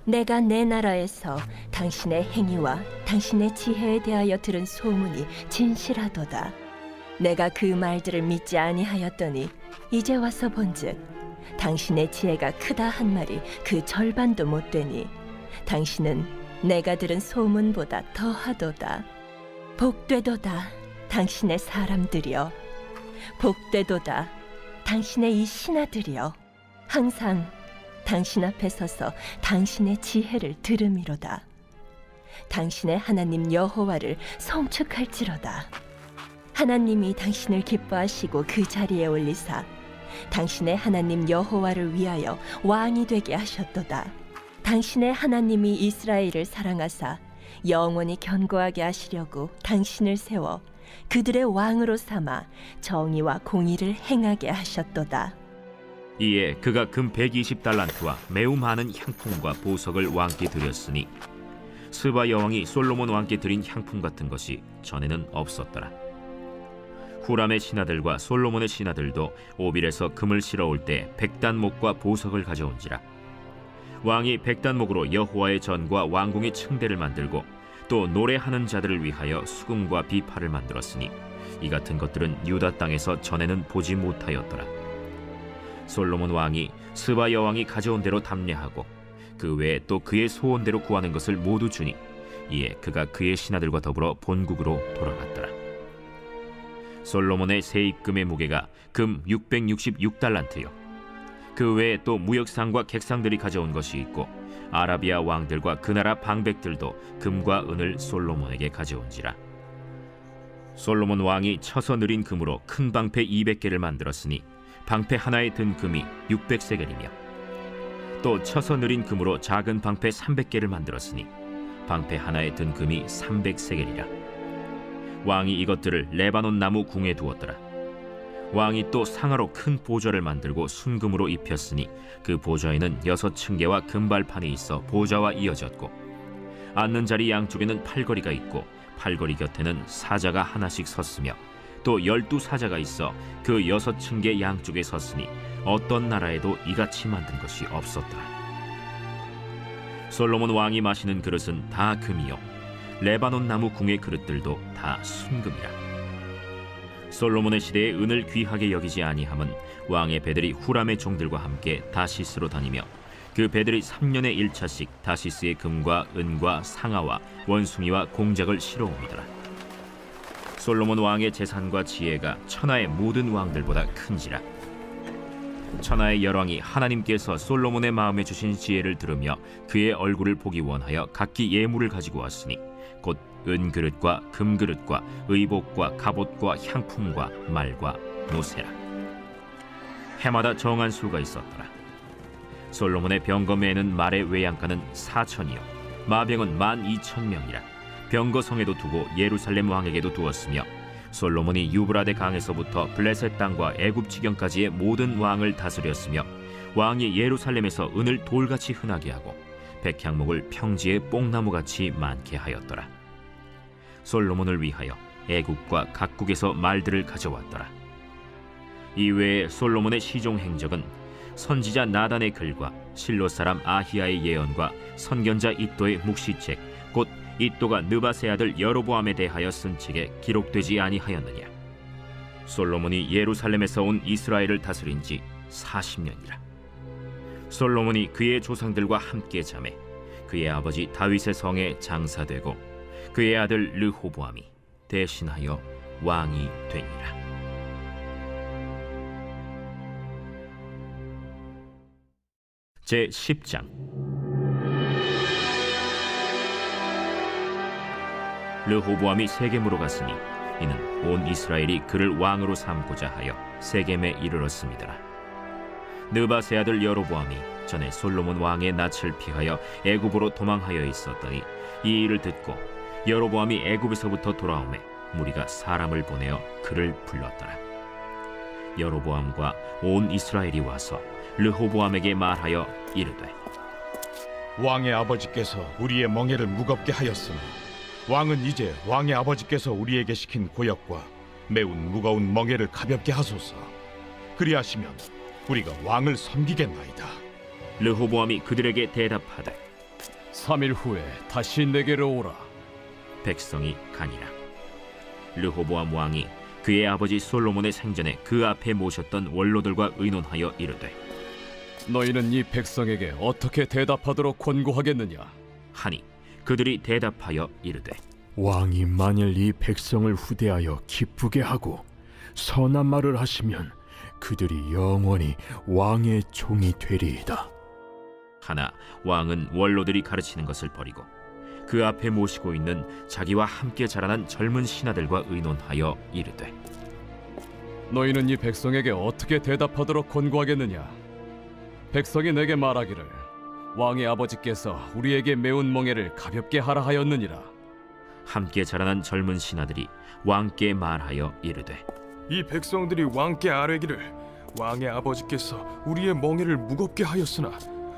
내가 내 나라에서 당신의 행위와 당신의 지혜에 대하여 들은 소문이 진실하도다. 내가 그 말들을 믿지 아니하였더니 이제 와서 본즉 당신의 지혜가 크다 한 말이 그 절반도 못 되니 당신은 내가 들은 소문보다 더하도다. 복되도다 당신의 사람들이여, 복되도다 당신의 이 신하들이여, 항상 당신 앞에 서서 당신의 지혜를 들음이로다. 당신의 하나님 여호와를 송축할지로다. 하나님이 당신을 기뻐하시고 그 자리에 올리사 당신의 하나님 여호와를 위하여 왕이 되게 하셨도다. 당신의 하나님이 이스라엘을 사랑하사 영원히 견고하게 하시려고 당신을 세워 그들의 왕으로 삼아 정의와 공의를 행하게 하셨도다. 이에 그가 금 120달란트와 매우 많은 향품과 보석을 왕께 드렸으니 스바 여왕이 솔로몬 왕께 드린 향품 같은 것이 전에는 없었더라. 후람의 신하들과 솔로몬의 신하들도 오빌에서 금을 실어올 때 백단목과 보석을 가져온지라. 왕이 백단목으로 여호와의 전과 왕궁의 층대를 만들고 또 노래하는 자들을 위하여 수금과 비파를 만들었으니 이 같은 것들은 유다 땅에서 전에는 보지 못하였더라. 솔로몬 왕이 스바 여왕이 가져온 대로 담례하고 그 외에 또 그의 소원대로 구하는 것을 모두 주니 이에 그가 그의 신하들과 더불어 본국으로 돌아갔더라. 솔로몬의 세입금의 무게가 금 666달란트요. 그 외에 또 무역상과 객상들이 가져온 것이 있고 아라비아 왕들과 그 나라 방백들도 금과 은을 솔로몬에게 가져온지라. 솔로몬 왕이 쳐서 느린 금으로 큰 방패 200개를 만들었으니 방패 하나에 든 금이 600세겔이며 또 쳐서 느린 금으로 작은 방패 300개를 만들었으니 방패 하나에 든 금이 300세겔이라. 왕이 이것들을 레바논 나무 궁에 두었더라. 왕이 또 상하로 큰 보좌를 만들고 순금으로 입혔으니 그 보좌에는 6층계와 금발판이 있어 보좌와 이어졌고 앉는 자리 양쪽에는 팔걸이가 있고 팔걸이 곁에는 사자가 하나씩 섰으며 또 12사자가 있어 그 6층계 양쪽에 섰으니 어떤 나라에도 이같이 만든 것이 없었더라. 솔로몬 왕이 마시는 그릇은 다 금이요 레바논 나무 궁의 그릇들도 다 순금이라. 솔로몬의 시대에 은을 귀하게 여기지 아니함은 왕의 배들이 후람의 종들과 함께 다시스로 다니며 그 배들이 3년에 1차씩 다시스의 금과 은과 상아와 원숭이와 공작을 실어옵니더라. 솔로몬 왕의 재산과 지혜가 천하의 모든 왕들보다 큰지라. 천하의 열왕이 하나님께서 솔로몬의 마음에 주신 지혜를 들으며 그의 얼굴을 보기 원하여 각기 예물을 가지고 왔으니 곧 은그릇과 금그릇과 의복과 갑옷과 향품과 말과 노새라. 해마다 정한 수가 있었더라. 솔로몬의 병거매에는 말의 외양간은 4천이요 마병은 12,000명이라. 병거성에도 두고 예루살렘 왕에게도 두었으며 솔로몬이 유브라데 강에서부터 블레셋 땅과 애굽 지경까지의 모든 왕을 다스렸으며 왕이 예루살렘에서 은을 돌같이 흔하게 하고 백향목을 평지에 뽕나무같이 많게 하였더라. 솔로몬을 위하여 애국과 각국에서 말들을 가져왔더라. 이외에 솔로몬의 시종 행적은 선지자 나단의 글과 실로 사람 아히야의 예언과 선견자 id도의 묵시책 곧 id도가 느바세 아들 여로보암에 대하여 쓴 책에 기록되지 아니하였느냐. 솔로몬이 예루살렘에서 온 이스라엘을 다스린 지 40년이라. 솔로몬이 그의 조상들과 함께 자매 그의 아버지 다윗의 성에 장사되고 그의 아들 르호보암이 대신하여 왕이 되니라. 제 10장. 르호보암이 세겜으로 갔으니 이는 온 이스라엘이 그를 왕으로 삼고자 하여 세겜에 이르렀음이더라. 느바세 아들 여로보암이 전에 솔로몬 왕의 낯을 피하여 애굽으로 도망하여 있었더니 이 일을 듣고 여로보암이 애굽에서부터 돌아오매 무리가 사람을 보내어 그를 불렀더라. 여로보암과 온 이스라엘이 와서 르호보암에게 말하여 이르되 왕의 아버지께서 우리의 멍에를 무겁게 하였으나 왕은 이제 왕의 아버지께서 우리에게 시킨 고역과 매운 무거운 멍에를 가볍게 하소서. 그리하시면 우리가 왕을 섬기겠나이다. 르호보암이 그들에게 대답하되 3일 후에 다시 내게로 오라. 백성이 가니라. 르호보암 왕이 그의 아버지 솔로몬의 생전에 그 앞에 모셨던 원로들과 의논하여 이르되 너희는 이 백성에게 어떻게 대답하도록 권고하겠느냐? 하니 그들이 대답하여 이르되 왕이 만일 이 백성을 후대하여 기쁘게 하고 선한 말을 하시면 그들이 영원히 왕의 종이 되리이다. 하나 왕은 원로들이 가르치는 것을 버리고 그 앞에 모시고 있는 자기와 함께 자라난 젊은 신하들과 의논하여 이르되 너희는 이 백성에게 어떻게 대답하도록 권고하겠느냐? 백성이 내게 말하기를 왕의 아버지께서 우리에게 매운 멍에를 가볍게 하라 하였느니라. 함께 자라난 젊은 신하들이 왕께 말하여 이르되 이 백성들이 왕께 아뢰기를 왕의 아버지께서 우리의 멍에를 무겁게 하였으나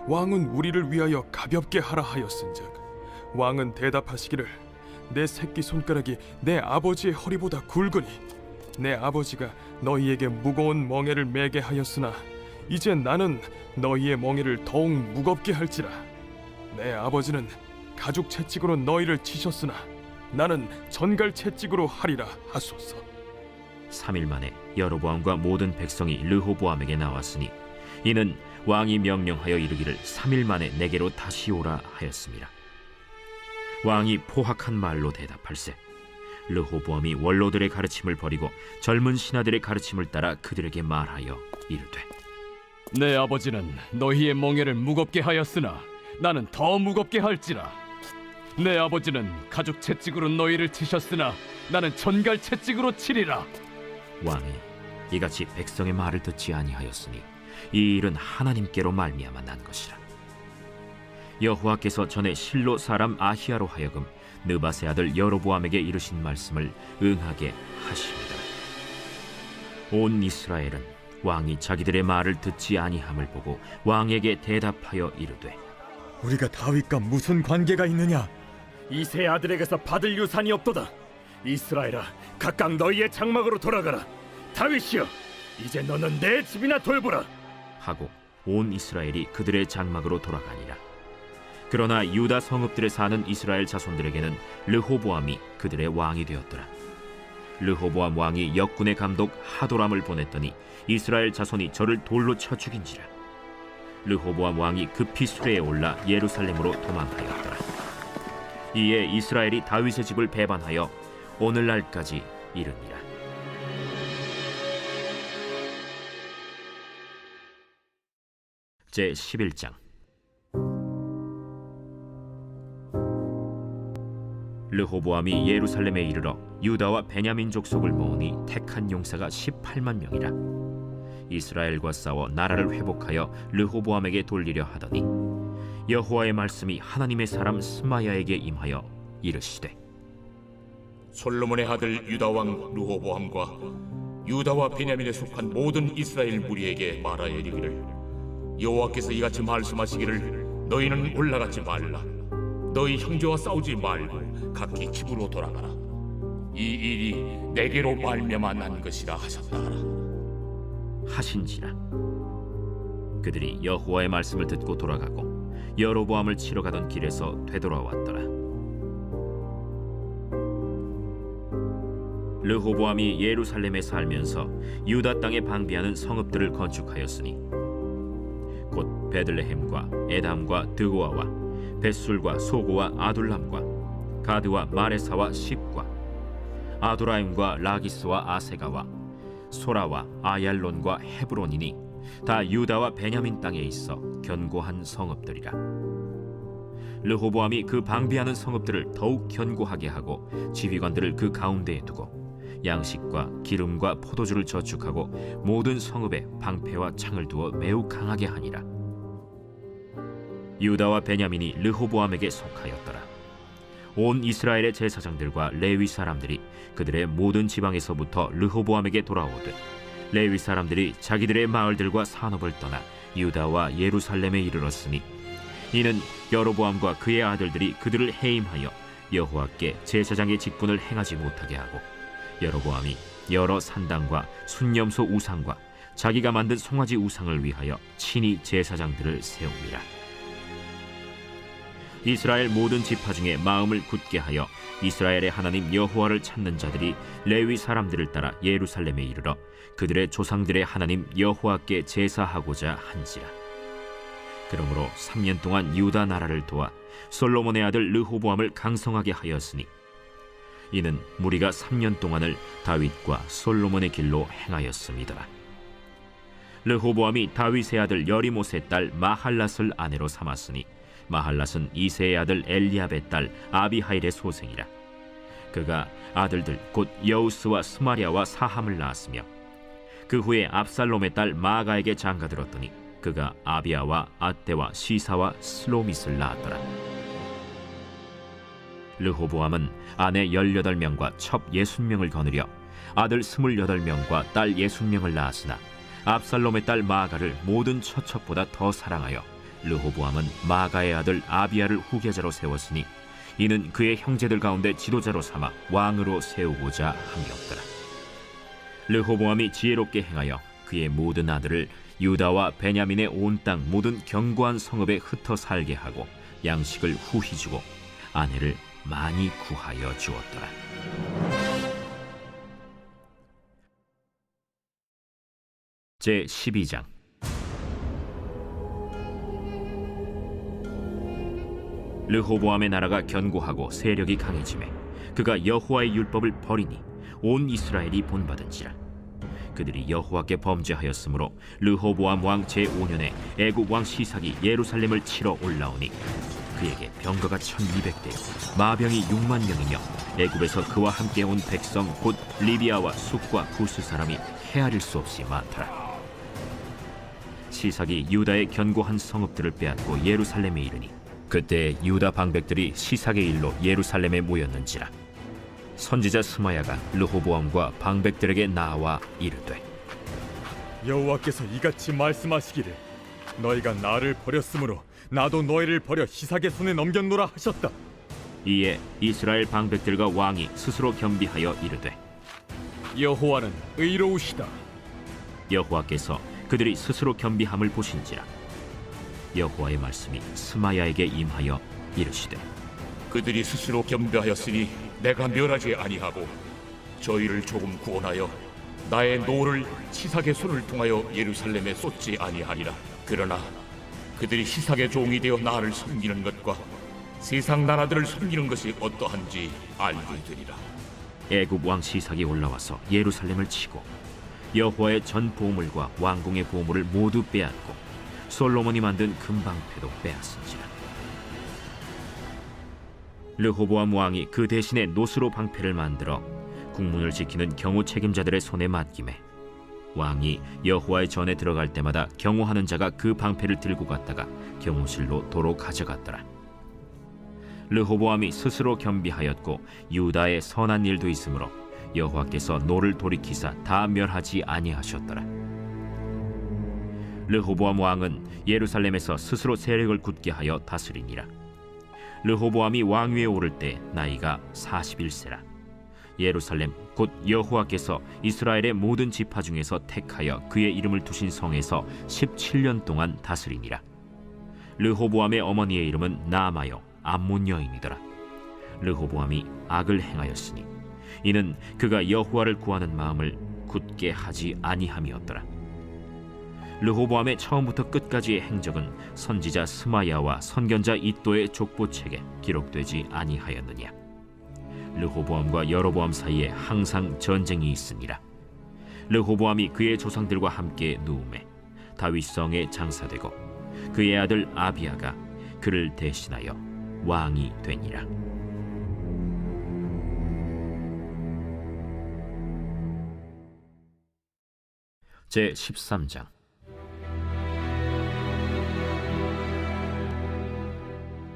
왕은 우리를 위하여 가볍게 하라 하였은즉 왕은 대답하시기를 내 새끼 손가락이 내 아버지의 허리보다 굵으니 내 아버지가 너희에게 무거운 멍에를 매게 하였으나 이제 나는 너희의 멍에를 더욱 무겁게 할지라. 내 아버지는 가죽 채찍으로 너희를 치셨으나 나는 전갈 채찍으로 하리라 하소서. 3일 만에 여로보암과 모든 백성이 르호보암에게 나왔으니 이는 왕이 명령하여 이르기를 3일 만에 내게로 다시 오라 하였습니다. 왕이 포악한 말로 대답할세 르호보암이 원로들의 가르침을 버리고 젊은 신하들의 가르침을 따라 그들에게 말하여 이르되 내 아버지는 너희의 멍에를 무겁게 하였으나 나는 더 무겁게 할지라. 내 아버지는 가죽 채찍으로 너희를 치셨으나 나는 전갈 채찍으로 치리라. 왕이 이같이 백성의 말을 듣지 아니하였으니 이 일은 하나님께로 말미암아 난 것이라. 여호와께서 전에 실로 사람 아히야로 하여금 느바세 아들 여로보암에게 이르신 말씀을 응하게 하십니다. 온 이스라엘은 왕이 자기들의 말을 듣지 아니함을 보고 왕에게 대답하여 이르되 우리가 다윗과 무슨 관계가 있느냐? 이세 아들에게서 받을 유산이 없도다. 이스라엘아, 각각 너희의 장막으로 돌아가라. 다윗이여, 이제 너는 내 집이나 돌보라. 하고 온 이스라엘이 그들의 장막으로 돌아가니라. 그러나 유다 성읍들에 사는 이스라엘 자손들에게는 르호보암이 그들의 왕이 되었더라. 르호보암 왕이 역군의 감독 하도람을 보냈더니 이스라엘 자손이 저를 돌로 쳐 죽인지라. 르호보암 왕이 급히 수레에 올라 예루살렘으로 도망하였더라. 이에 이스라엘이 다윗의 집을 배반하여 오늘날까지 이르니라. 제 11장. 르호보암이 예루살렘에 이르러 유다와 베냐민 족속을 모으니 택한 용사가 18만 명이라. 이스라엘과 싸워 나라를 회복하여 르호보암에게 돌리려 하더니 여호와의 말씀이 하나님의 사람 스마야에게 임하여 이르시되 솔로몬의 아들 유다 왕 르호보암과 유다와 베냐민에 속한 모든 이스라엘 무리에게 말하여 이르기를 여호와께서 이같이 말씀하시기를 너희는 올라가지 말라. 너희 형제와 싸우지 말고 각기 집으로 돌아가라. 이 일이 내게로 말미암아 난 것이라 하셨다 하라. 하신지라. 그들이 여호와의 말씀을 듣고 돌아가고 여로보암을 치러 가던 길에서 되돌아왔더라. 르호보암이 예루살렘에 살면서 유다 땅에 방비하는 성읍들을 건축하였으니 곧 베들레헴과 에담과 드고아와 벳술과 소고와 아둘람과 가드와 마레사와 십과 아도라임과 라기스와 아세가와 소라와 아얄론과 헤브론이니 다 유다와 베냐민 땅에 있어 견고한 성읍들이라. 르호보암이 그 방비하는 성읍들을 더욱 견고하게 하고 지휘관들을 그 가운데에 두고 양식과 기름과 포도주를 저축하고 모든 성읍에 방패와 창을 두어 매우 강하게 하니라. 유다와 베냐민이 르호보암에게 속하였더라. 온 이스라엘의 제사장들과 레위 사람들이 그들의 모든 지방에서부터 르호보암에게 돌아오되 레위 사람들이 자기들의 마을들과 산업을 떠나 유다와 예루살렘에 이르렀으니 이는 여로보암과 그의 아들들이 그들을 해임하여 여호와께 제사장의 직분을 행하지 못하게 하고 여로보암이 여러 산당과 순념소 우상과 자기가 만든 송아지 우상을 위하여 친히 제사장들을 세웁니다. 이스라엘 모든 지파 중에 마음을 굳게 하여 이스라엘의 하나님 여호와를 찾는 자들이 레위 사람들을 따라 예루살렘에 이르러 그들의 조상들의 하나님 여호와께 제사하고자 한지라. 그러므로 3년 동안 유다 나라를 도와 솔로몬의 아들 르호보암을 강성하게 하였으니 이는 무리가 3년 동안을 다윗과 솔로몬의 길로 행하였음이더라. 르호보암이 다윗의 아들 여리못의 딸 마할랏을 아내로 삼았으니 마할랏은 이새의 아들 엘리압의 딸 아비하일의 소생이라. 그가 아들들 곧 여우스와 스마랴와 사함을 낳았으며 그 후에 압살롬의 딸 마아가에게 장가들었더니 그가 아비아와 아떼와 시사와 슬로밋을 낳았더라. 르호보암은 아내 18명과 첩 60명을 거느려 아들 28명과 딸 60명을 낳았으나 압살롬의 딸 마아가를 모든 처첩보다 더 사랑하여 르호보암은 마아가의 아들 아비아를 후계자로 세웠으니 이는 그의 형제들 가운데 지도자로 삼아 왕으로 세우고자 함이었더라. 르호보암이 지혜롭게 행하여 그의 모든 아들을 유다와 베냐민의 온 땅 모든 견고한 성읍에 흩어 살게 하고 양식을 후히 주고 아내를 많이 구하여 주었더라. 제 12장. 르호보암의 나라가 견고하고 세력이 강해지매 그가 여호와의 율법을 버리니 온 이스라엘이 본받은지라. 그들이 여호와께 범죄하였으므로 르호보암 왕 제5년에 애굽 왕 시삭이 예루살렘을 치러 올라오니 그에게 병거가 1200대요 마병이 6만 명이며 애굽에서 그와 함께 온 백성 곧 리비아와 숫과 구스 사람이 헤아릴 수 없이 많더라. 시삭이 유다의 견고한 성읍들을 빼앗고 예루살렘에 이르니 그때 유다 방백들이 시삭의 일로 예루살렘에 모였는지라. 선지자 스마야가 르호보암과 방백들에게 나와 이르되 여호와께서 이같이 말씀하시기를 너희가 나를 버렸으므로 나도 너희를 버려 시삭의 손에 넘겼노라 하셨다. 이에 이스라엘 방백들과 왕이 스스로 겸비하여 이르되 여호와는 의로우시다. 여호와께서 그들이 스스로 겸비함을 보신지라. 여호와의 말씀이 스마야에게 임하여 이르시되 그들이 스스로 겸비하였으니 내가 멸하지 아니하고 저희를 조금 구원하여 나의 노를 시삭의 손을 통하여 예루살렘에 쏟지 아니하리라. 그러나 그들이 시삭의 종이 되어 나를 섬기는 것과 세상 나라들을 섬기는 것이 어떠한지 알게 되리라. 애굽 왕 시삭이 올라와서 예루살렘을 치고 여호와의 전 보물과 왕궁의 보물을 모두 빼앗고 솔로몬이 만든 금방패도 빼앗은지라. 르호보암 왕이 그 대신에 노스로 방패를 만들어 국문을 지키는 경호 책임자들의 손에 맡김에 왕이 여호와의 전에 들어갈 때마다 경호하는 자가 그 방패를 들고 갔다가 경호실로 도로 가져갔더라. 르호보암이 스스로 겸비하였고 유다의 선한 일도 있으므로 여호와께서 노를 돌이키사 다 멸하지 아니하셨더라. 르호보암 왕은 예루살렘에서 스스로 세력을 굳게 하여 다스리니라. 르호보암이 왕위에 오를 때 나이가 41세라. 예루살렘 곧 여호와께서 이스라엘의 모든 지파 중에서 택하여 그의 이름을 두신 성에서 17년 동안 다스리니라. 르호보암의 어머니의 이름은 나아마요 암몬 여인이더라. 르호보암이 악을 행하였으니 이는 그가 여호와를 구하는 마음을 굳게 하지 아니함이었더라. 르호보암의 처음부터 끝까지의 행적은 선지자 스마야와 선견자 이도의 족보책에 기록되지 아니하였느냐. 르호보암과 여로보암 사이에 항상 전쟁이 있으니라. 르호보암이 그의 조상들과 함께 누움에 다윗성에 장사되고 그의 아들 아비야가 그를 대신하여 왕이 되니라. 제 13장.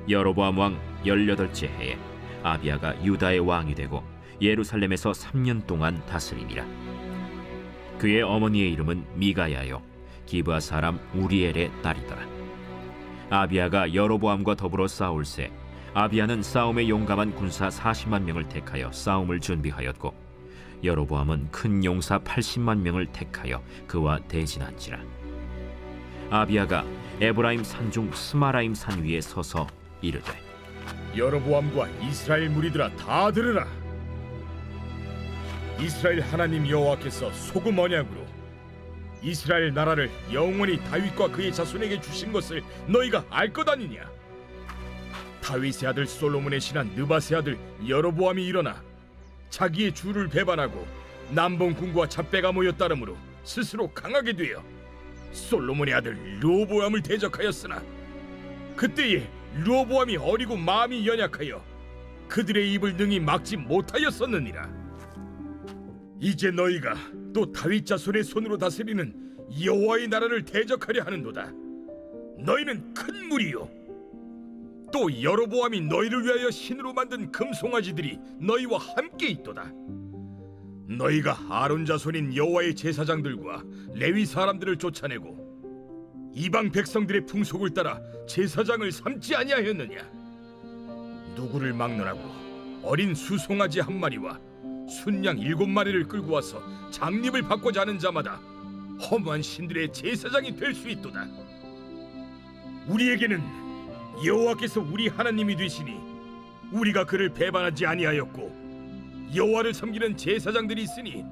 여로보암 왕 18째 해에 아비야가 유다의 왕이 되고 예루살렘에서 3년 동안 다스리니라. 그의 어머니의 이름은 미가야요 기브아 사람 우리엘의 딸이더라. 아비야가 여로보암과 더불어 싸울새 아비야는 싸움에 용감한 군사 40만 명을 택하여 싸움을 준비하였고 여로보암은 큰 용사 80만 명을 택하여 그와 대진한지라. 아비야가 에브라임 산중 스마라임 산 위에 서서 이르되 여로보암과 이스라엘 무리들아 다 들으라. 이스라엘 하나님 여호와께서 소금 언약으로 이스라엘 나라를 영원히 다윗과 그의 자손에게 주신 것을 너희가 알 것 아니냐. 다윗의 아들 솔로몬의 신한 느밧의 아들 여로보암이 일어나 자기의 주를 배반하고 남봉 군과 잡배가 모여 따름으로 스스로 강하게 되어 솔로몬의 아들 르호보암을 대적하였으나 그때에 르호보암이 어리고 마음이 연약하여 그들의 입을 능히 막지 못하였었느니라. 이제 너희가 또 다윗 자손의 손으로 다스리는 여호와의 나라를 대적하려 하는도다. 너희는 큰 무리요 또 여로보암이 너희를 위하여 신으로 만든 금송아지들이 너희와 함께 있도다. 너희가 아론 자손인 여호와의 제사장들과 레위 사람들을 쫓아내고 이방 백성들의 풍속을 따라 제사장을 삼지 아니하였느냐. 누구를 막론하고 어린 수송아지 한 마리와 순양 7마리를 끌고 와서 장립을 받고자 하는 자마다 허무한 신들의 제사장이 될 수 있도다. 우리에게는 여호와께서 우리 하나님이 되시니 우리가 그를 배반하지 아니하였고 여호와를 섬기는 제사장들이 있으니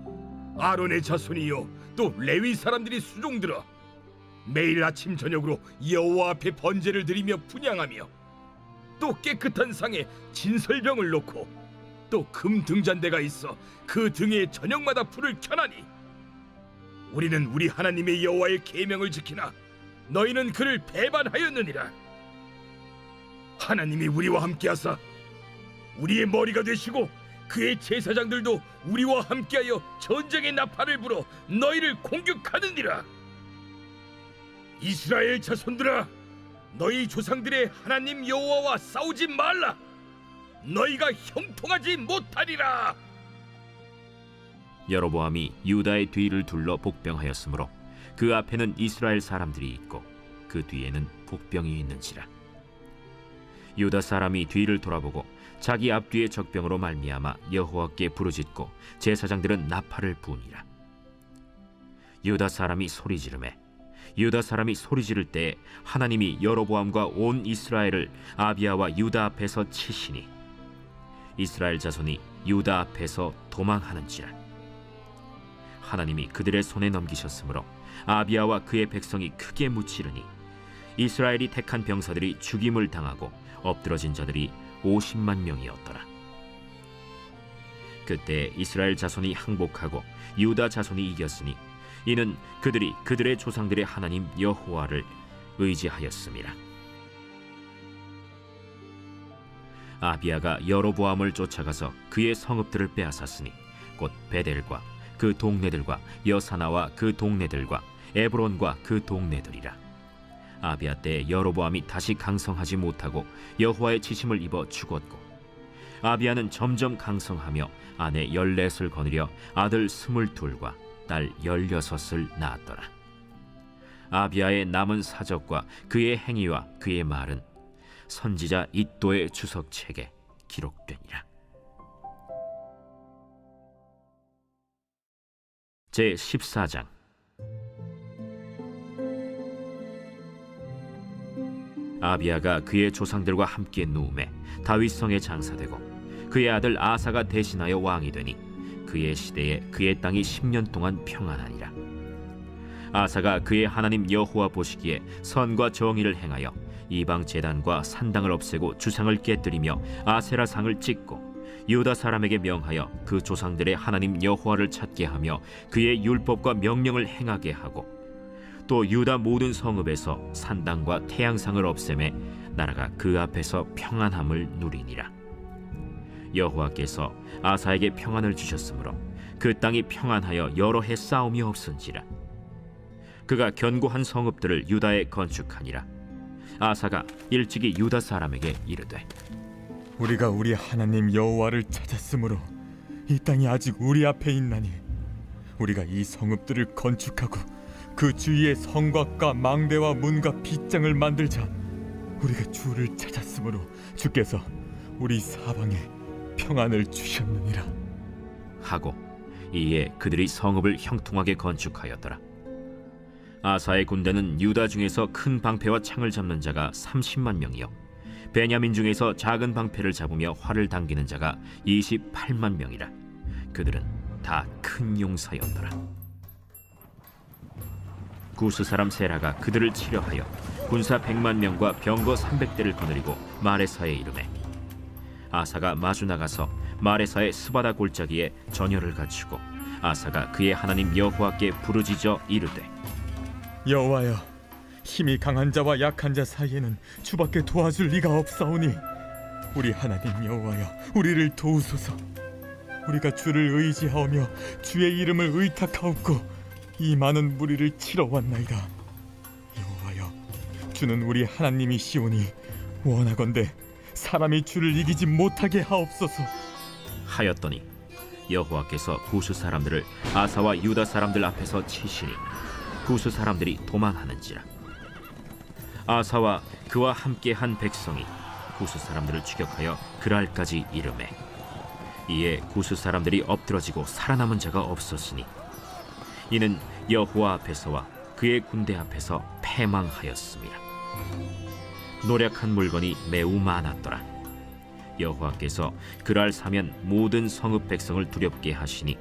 아론의 자손이요 또 레위 사람들이 수종들어 매일 아침 저녁으로 여호와 앞에 번제를 드리며 분향하며 또 깨끗한 상에 진설병을 놓고 또 금 등잔대가 있어 그 등에 저녁마다 불을 켜나니 우리는 우리 하나님의 여호와의 계명을 지키나 너희는 그를 배반하였느니라. 하나님이 우리와 함께하사 우리의 머리가 되시고 그의 제사장들도 우리와 함께하여 전쟁의 나팔을 불어 너희를 공격하느니라. 이스라엘 자손들아, 너희 조상들의 하나님 여호와와 싸우지 말라. 너희가 형통하지 못하리라. 여로보암이 유다의 뒤를 둘러 복병하였으므로 그 앞에는 이스라엘 사람들이 있고 그 뒤에는 복병이 있는지라. 유다 사람이 뒤를 돌아보고 자기 앞뒤의 적병으로 말미암아 여호와께 부르짖고 제사장들은 나팔을 부으니라. 유다 사람이 소리 지르매 유다 사람이 소리 지를 때에 하나님이 여로보암과 온 이스라엘을 아비야와 유다 앞에서 치시니 이스라엘 자손이 유다 앞에서 도망하는지라. 하나님이 그들의 손에 넘기셨으므로 아비야와 그의 백성이 크게 무찌르니 이스라엘이 택한 병사들이 죽임을 당하고 엎드러진 자들이 50만 명이었더라. 그때 이스라엘 자손이 항복하고 유다 자손이 이겼으니 이는 그들이 그들의 조상들의 하나님 여호와를 의지하였음이라. 아비야가 여로보암을 쫓아가서 그의 성읍들을 빼앗았으니 곧 베델과 그 동네들과 여사나와 그 동네들과 에브론과 그 동네들이라. 아비야 때 여로보암이 다시 강성하지 못하고 여호와의 치심을 입어 죽었고 아비야는 점점 강성하며 아내 14을 거느려 아들 22과 딸 16을 낳았더라. 아비야의 남은 사적과 그의 행위와 그의 말은 선지자 iddo의 주석책에 기록되니라. 제14장. 아비야가 그의 조상들과 함께 누움에 다윗성에 장사되고 그의 아들 아사가 대신하여 왕이 되니 그의 시대에 그의 땅이 10년 동안 평안하니라. 아사가 그의 하나님 여호와 보시기에 선과 정의를 행하여 이방 제단과 산당을 없애고 주상을 깨뜨리며 아세라상을 찍고 유다 사람에게 명하여 그 조상들의 하나님 여호와를 찾게 하며 그의 율법과 명령을 행하게 하고 또 유다 모든 성읍에서 산당과 태양상을 없애매 나라가 그 앞에서 평안함을 누리니라. 여호와께서 아사에게 평안을 주셨으므로 그 땅이 평안하여 여러 해 싸움이 없은지라. 그가 견고한 성읍들을 유다에 건축하니라. 아사가 일찍이 유다 사람에게 이르되 우리가 우리 하나님 여호와를 찾았으므로 이 땅이 아직 우리 앞에 있나니 우리가 이 성읍들을 건축하고 그 주위에 성곽과 망대와 문과 빗장을 만들자. 우리가 주를 찾았으므로 주께서 우리 사방에 평안을 주셨느니라 하고 이에 그들이 성읍을 형통하게 건축하였더라. 아사의 군대는 유다 중에서 큰 방패와 창을 잡는 자가 30만 명이요 베냐민 중에서 작은 방패를 잡으며 활을 당기는 자가 28만 명이라. 그들은 다 큰 용사였더라. 구스 사람 세라가 그들을 치려하여 군사 100만 명과 병거 300대를 거느리고 마레사에 이르매 아사가 마주 나가서 마레사의 스바다 골짜기에 전열을 갖추고 아사가 그의 하나님 여호와께 부르짖어 이르되 여호와여, 힘이 강한 자와 약한 자 사이에는 주밖에 도와줄 리가 없사오니 우리 하나님 여호와여, 우리를 도우소서. 우리가 주를 의지하오며 주의 이름을 의탁하옵고 이 많은 무리를 치러 왔나이다. 여호와여, 주는 우리 하나님이시오니 원하건대 사람이 주를 이기지 못하게 하옵소서 하였더니 여호와께서 구스 사람들을 아사와 유다 사람들 앞에서 치시니 구스 사람들이 도망하는지라. 아사와 그와 함께한 백성이 구스 사람들을 추격하여 그랄까지 이르매 이에 구스 사람들이 엎드러지고 살아남은 자가 없었으니 이는 여호와 앞에서와 그의 군대 앞에서 패망하였습니다. 노력한 물건이 매우 많았더라. 여호와께서 그랄 사면 모든 성읍 백성을 두렵게 하시니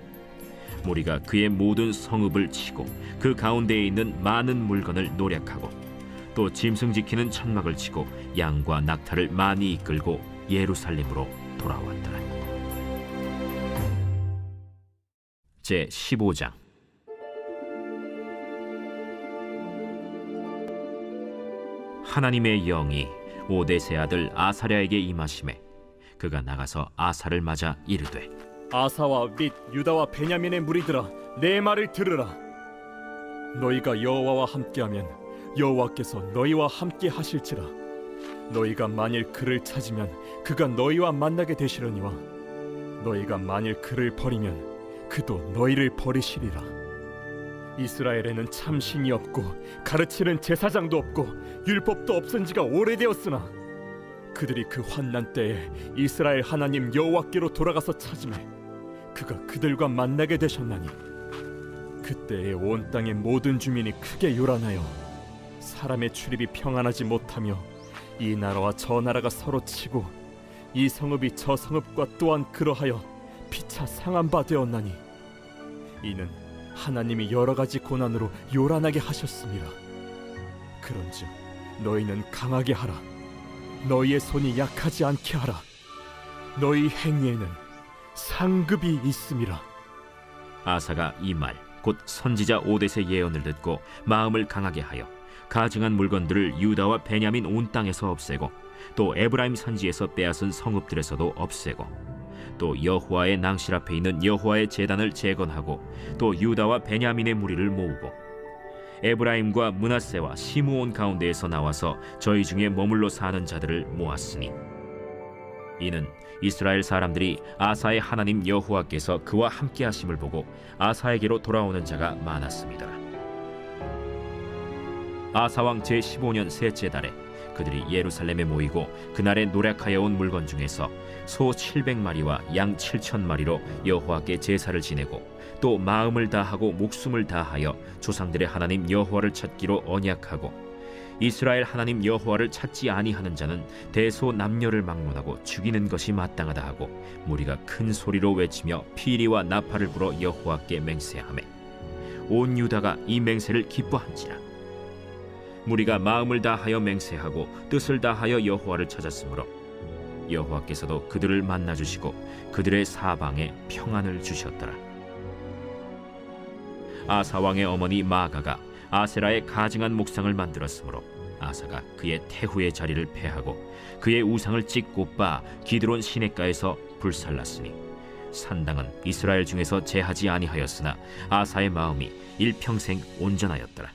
무리가 그의 모든 성읍을 치고 그 가운데에 있는 많은 물건을 노략하고 또 짐승 지키는 천막을 치고 양과 낙타를 많이 이끌고 예루살렘으로 돌아왔더라. 제 15장. 하나님의 영이 오뎃의 아들 아사랴에게 임하심에 그가 나가서 아사를 맞아 이르되, 아사와 및 유다와 베냐민의 무리들아, 내 말을 들으라. 너희가 여호와와 함께하면 여호와께서 너희와 함께 하실지라. 너희가 만일 그를 찾으면 그가 너희와 만나게 되시려니와 너희가 만일 그를 버리면 그도 너희를 버리시리라. 이스라엘에는 참 신이 없고 가르치는 제사장도 없고 율법도 없은 지가 오래되었으나 그들이 그 환난 때에 이스라엘 하나님 여호와께로 돌아가서 찾으매 그가 그들과 만나게 되셨나니 그때에 온 땅의 모든 주민이 크게 요란하여 사람의 출입이 평안하지 못하며 이 나라와 저 나라가 서로 치고 이 성읍이 저 성읍과 또한 그러하여 피차 상한 바 되었나니 이는 하나님이 여러 가지 고난으로 요란하게 하셨습니다. 그런즉 너희는 강하게 하라. 너희의 손이 약하지 않게 하라. 너희 행위에는 상급이 있음이라. 아사가 이 말 곧 선지자 오뎃의 예언을 듣고 마음을 강하게 하여 가증한 물건들을 유다와 베냐민 온 땅에서 없애고 또 에브라임 산지에서 빼앗은 성읍들에서도 없애고 또 여호와의 낭실 앞에 있는 여호와의 제단을 재건하고 또 유다와 베냐민의 무리를 모으고 에브라임과 므낫세와 시므온 가운데에서 나와서 저희 중에 머물러 사는 자들을 모았으니 이는 이스라엘 사람들이 아사의 하나님 여호와께서 그와 함께 하심을 보고 아사에게로 돌아오는 자가 많았습니다. 아사 왕 제15년 셋째 달에 그들이 예루살렘에 모이고 그날에 노력하여 온 물건 중에서 소 700마리와 양 7,000마리로 여호와께 제사를 지내고 또 마음을 다하고 목숨을 다하여 조상들의 하나님 여호와를 찾기로 언약하고 이스라엘 하나님 여호와를 찾지 아니하는 자는 대소 남녀를 막론하고 죽이는 것이 마땅하다 하고 무리가 큰 소리로 외치며 피리와 나팔을 불어 여호와께 맹세하매 온 유다가 이 맹세를 기뻐한지라. 무리가 마음을 다하여 맹세하고 뜻을 다하여 여호와를 찾았으므로 여호와께서도 그들을 만나 주시고 그들의 사방에 평안을 주셨더라. 아사 왕의 어머니 마아가가 아세라의 가증한 목상을 만들었으므로 아사가 그의 태후의 자리를 폐하고 그의 우상을 찢고 빻아 기드론 시냇가에서 불살랐으니 산당은 이스라엘 중에서 제하지 아니하였으나 아사의 마음이 일평생 온전하였더라.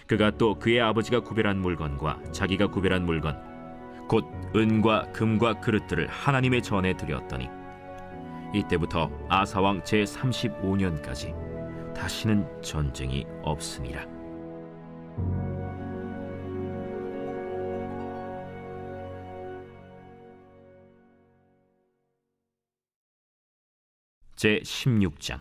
그가 또 그의 아버지가 구별한 물건과 자기가 구별한 물건 곧 은과 금과 그릇들을 하나님의 전에 드렸더니 이때부터 아사 왕 제35년까지 다시는 전쟁이 없으니라. 제16장.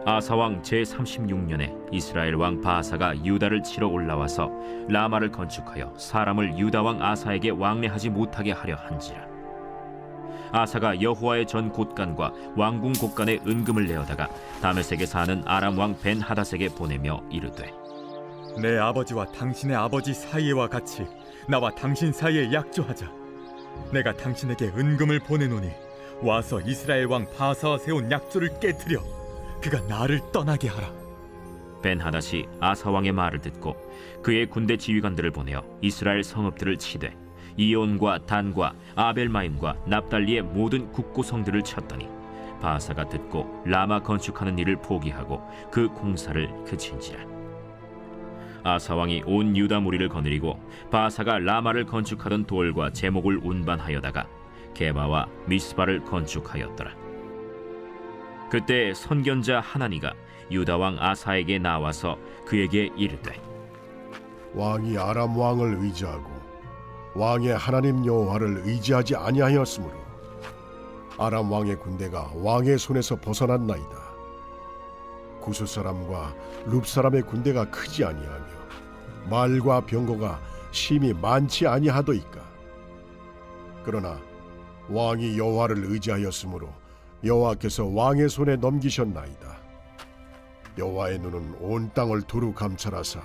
아사왕 제36년에 이스라엘 왕 바아사가 유다를 치러 올라와서 라마를 건축하여 사람을 유다왕 아사에게 왕래하지 못하게 하려 한지라. 아사가 여호와의 전 곳간과 왕궁 곳간에 은금을 내어다가 다메섹에 사는 아람 왕 벤하닷에게 보내며 이르되, 내 아버지와 당신의 아버지 사이와 같이 나와 당신 사이에 약조하자. 내가 당신에게 은금을 보내노니 와서 이스라엘 왕 바아사와 세운 약조를 깨뜨려 그가 나를 떠나게 하라. 벤하닷이 아사 왕의 말을 듣고 그의 군대 지휘관들을 보내어 이스라엘 성읍들을 치되 이온과 단과 아벨마임과 납달리의 모든 국고성들을 쳤더니 바아사가 듣고 라마 건축하는 일을 포기하고 그 공사를 그친지라. 아사 왕이 온 유다 무리를 거느리고 바아사가 라마를 건축하던 돌과 제목을 운반하여다가 게바와 미스바를 건축하였더라. 그때 선견자 하나니가 유다 왕 아사에게 나와서 그에게 이르되, 왕이 아람 왕을 의지하고 왕의 하나님 여호와를 의지하지 아니하였으므로 아람 왕의 군대가 왕의 손에서 벗어났나이다. 구스 사람과 룹 사람의 군대가 크지 아니하며 말과 병거가 심히 많지 아니하도이까. 그러나 왕이 여호와를 의지하였으므로 여호와께서 왕의 손에 넘기셨나이다. 여호와의 눈은 온 땅을 두루 감찰하사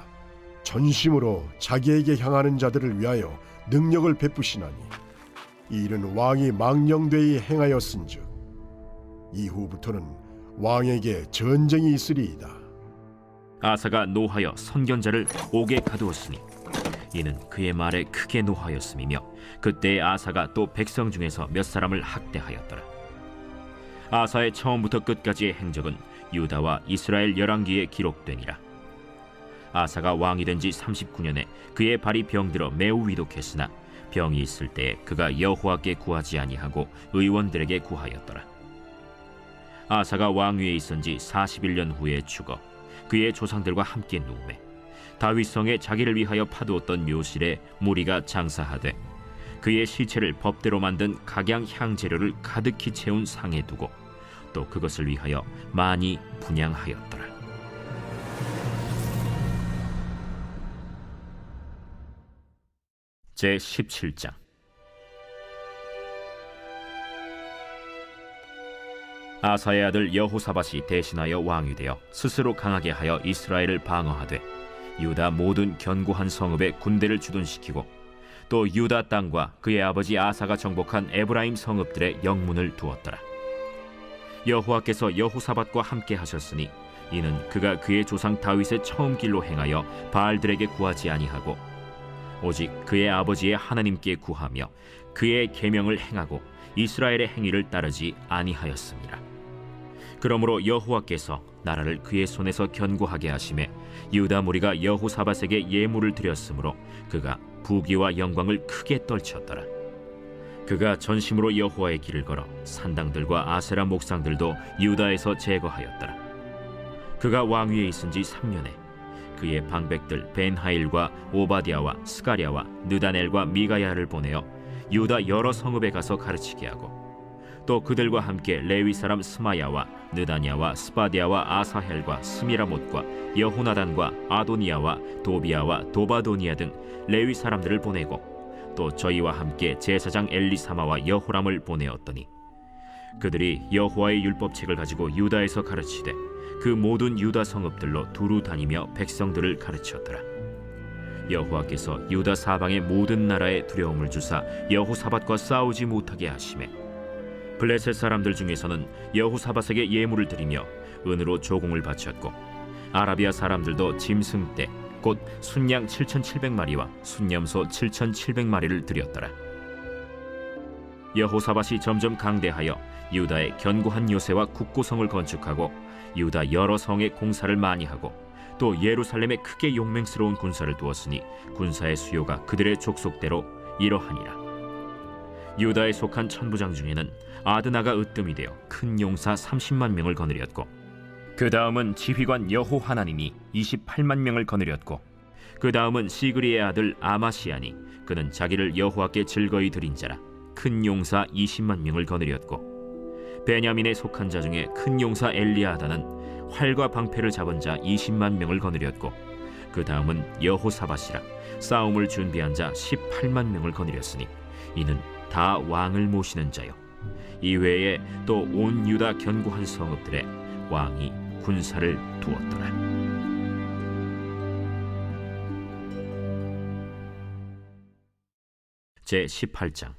전심으로 자기에게 향하는 자들을 위하여 능력을 베푸시나니 이 일은 왕이 망령되이 행하였은즉 이후부터는 왕에게 전쟁이 있으리이다. 아사가 노하여 선견자를 옥에 가두었으니 이는 그의 말에 크게 노하였음이며 그때에 아사가 또 백성 중에서 몇 사람을 학대하였더라. 아사의 처음부터 끝까지의 행적은 유다와 이스라엘 열왕기에 기록되니라. 아사가 왕이 된 지 39년에 그의 발이 병들어 매우 위독했으나 병이 있을 때에 그가 여호와께 구하지 아니하고 의원들에게 구하였더라. 아사가 왕위에 있은 지 41년 후에 죽어 그의 조상들과 함께 누우매 다윗성에 자기를 위하여 파두었던 묘실에 무리가 장사하되 그의 시체를 법대로 만든 각양 향재료를 가득히 채운 상에 두고 또 그것을 위하여 많이 분향하였더라. 제 17장. 아사의 아들 여호사밧이 대신하여 왕이 되어 스스로 강하게 하여 이스라엘을 방어하되 유다 모든 견고한 성읍에 군대를 주둔시키고 또 유다 땅과 그의 아버지 아사가 정복한 에브라임 성읍들의 영문을 두었더라. 여호와께서 여호사밧과 함께 하셨으니 이는 그가 그의 조상 다윗의 처음 길로 행하여 바알들에게 구하지 아니하고 오직 그의 아버지의 하나님께 구하며 그의 계명을 행하고 이스라엘의 행위를 따르지 아니하였습니다. 그러므로 여호와께서 나라를 그의 손에서 견고하게 하심에 유다 무리가 여호사밧에게 예물을 드렸으므로 그가 부귀와 영광을 크게 떨쳤더라. 그가 전심으로 여호와의 길을 걸어 산당들과 아세라 목상들도 유다에서 제거하였더라. 그가 왕위에 있은 지 3년에 그의 방백들 벤하일과 오바디아와 스가랴와 느다넬과 미가야를 보내어 유다 여러 성읍에 가서 가르치게 하고 또 그들과 함께 레위 사람 스마야와 느다냐와 스바디아와 아사헬과 스미라못과 여호나단과 아도니아와 도비아와 도바도니아 등 레위 사람들을 보내고 또 저희와 함께 제사장 엘리사마와 여호람을 보내었더니 그들이 여호와의 율법책을 가지고 유다에서 가르치되 그 모든 유다 성읍들로 두루 다니며 백성들을 가르쳤더라. 여호와께서 유다 사방의 모든 나라에 두려움을 주사 여호사밧과 싸우지 못하게 하시매 블레셋 사람들 중에서는 여호사밧에게 예물을 드리며 은으로 조공을 바쳤고 아라비아 사람들도 짐승 떼 곧 순양 7,700마리와 순염소 7,700마리를 드렸더라. 여호사밧이 점점 강대하여 유다의 견고한 요새와 국고성을 건축하고 유다 여러 성의 공사를 많이 하고 또 예루살렘에 크게 용맹스러운 군사를 두었으니 군사의 수요가 그들의 족속대로 이러하니라. 유다에 속한 천부장 중에는 아드나가 으뜸이 되어 큰 용사 30만 명을 거느렸고 그 다음은 지휘관 여호하나님이 28만 명을 거느렸고 그 다음은 시그리의 아들 아마시아니 그는 자기를 여호와께 즐거이 드린 자라 큰 용사 20만 명을 거느렸고 베냐민에 속한 자 중에 큰 용사 엘리아다는 활과 방패를 잡은 자 20만 명을 거느렸고 그 다음은 여호사밧이라 싸움을 준비한 자 18만 명을 거느렸으니 이는 다 왕을 모시는 자요 이외에 또 온 유다 견고한 성읍들에 왕이 군사를 두었더라. 제 18장.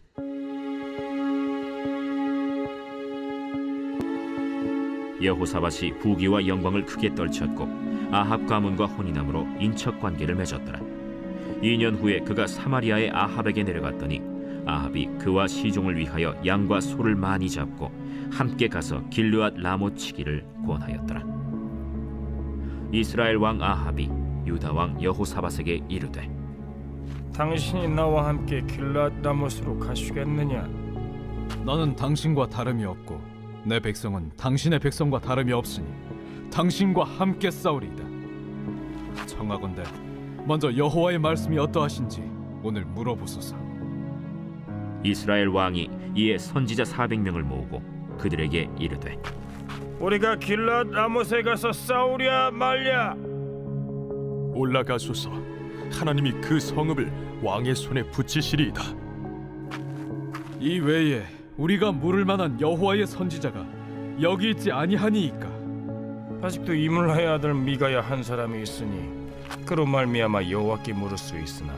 여호사밧이 부귀와 영광을 크게 떨쳤고 아합 가문과 혼인함으로 인척 관계를 맺었더라. 2년 후에 그가 사마리아의 아합에게 내려갔더니 아합이 그와 시종을 위하여 양과 소를 많이 잡고 함께 가서 길르앗 라못 치기를 권하였더라. 이스라엘 왕 아합이 유다 왕 여호사밧에게 이르되 당신이 나와 함께 길르앗 라못으로 가시겠느냐? 나는 당신과 다름이 없고 내 백성은 당신의 백성과 다름이 없으니 당신과 함께 싸우리이다. 청하건대 먼저 여호와의 말씀이 어떠하신지 오늘 물어보소서. 이스라엘 왕이 이에 선지자 400명을 모으고 그들에게 이르되 우리가 길르앗 라못에 가서 싸우랴 말랴? 올라가소서. 하나님이 그 성읍을 왕의 손에 붙이시리이다. 이 외에 우리가 물을 만한 여호와의 선지자가 여기 있지 아니하니이까 아직도 이물라의 아들 미가야 한 사람이 있으니 그로 말미암아 여호와께 물을 수 있으나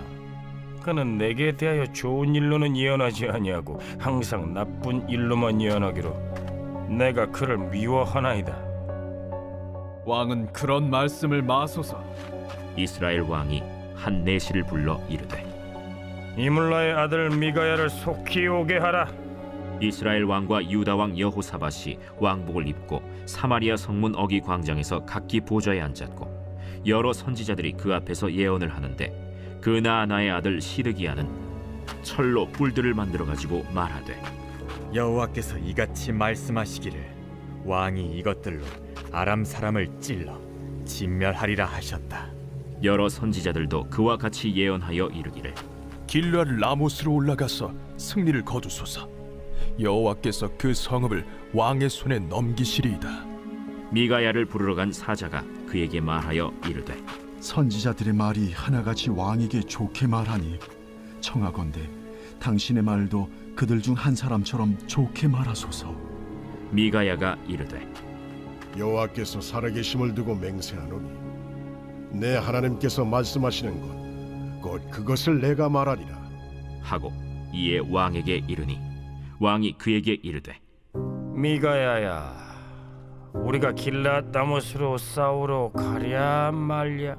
그는 내게 대하여 좋은 일로는 예언하지 아니하고 항상 나쁜 일로만 예언하기로 내가 그를 미워하나이다. 왕은 그런 말씀을 마소서. 이스라엘 왕이 한 내시를 불러 이르되 이물라의 아들 미가야를 속히 오게 하라. 이스라엘 왕과 유다 왕 여호사밧이 왕복을 입고 사마리아 성문 어기 광장에서 각기 보좌에 앉았고 여러 선지자들이 그 앞에서 예언을 하는데 그나아나의 아들 시드기야는 철로 뿔들을 만들어 가지고 말하되 여호와께서 이같이 말씀하시기를 왕이 이것들로 아람 사람을 찔러 진멸하리라 하셨다. 여러 선지자들도 그와 같이 예언하여 이르기를 길르앗 라모스로 올라가서 승리를 거두소서. 여호와께서 그 성읍을 왕의 손에 넘기시리이다. 미가야를 부르러 간 사자가 그에게 말하여 이르되 선지자들의 말이 하나같이 왕에게 좋게 말하니 청하건대 당신의 말도 그들 중 한 사람처럼 좋게 말하소서. 미가야가 이르되 여호와께서 살아계심을 두고 맹세하노니 내 하나님께서 말씀하시는 곧 그것을 내가 말하리라 하고 이에 왕에게 이르니 왕이 그에게 이르되 미가야야, 우리가 길앗 라못으로 싸우러 가랴 말랴?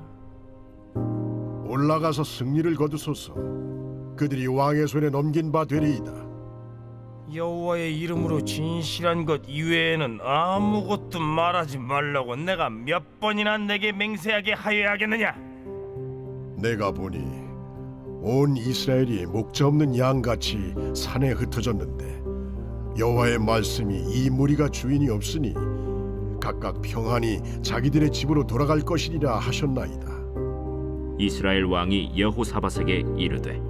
올라가서 승리를 거두소서. 그들이 왕의 손에 넘긴 바 되리이다. 여호와의 이름으로 진실한 것 이외에는 아무것도 말하지 말라고 내가 몇 번이나 내게 맹세하게 하여야 하겠느냐? 내가 보니 온 이스라엘이 목자 없는 양같이 산에 흩어졌는데 여호와의 말씀이 이 무리가 주인이 없으니 각각 평안히 자기들의 집으로 돌아갈 것이리라 하셨나이다. 이스라엘 왕이 여호사밧에게 이르되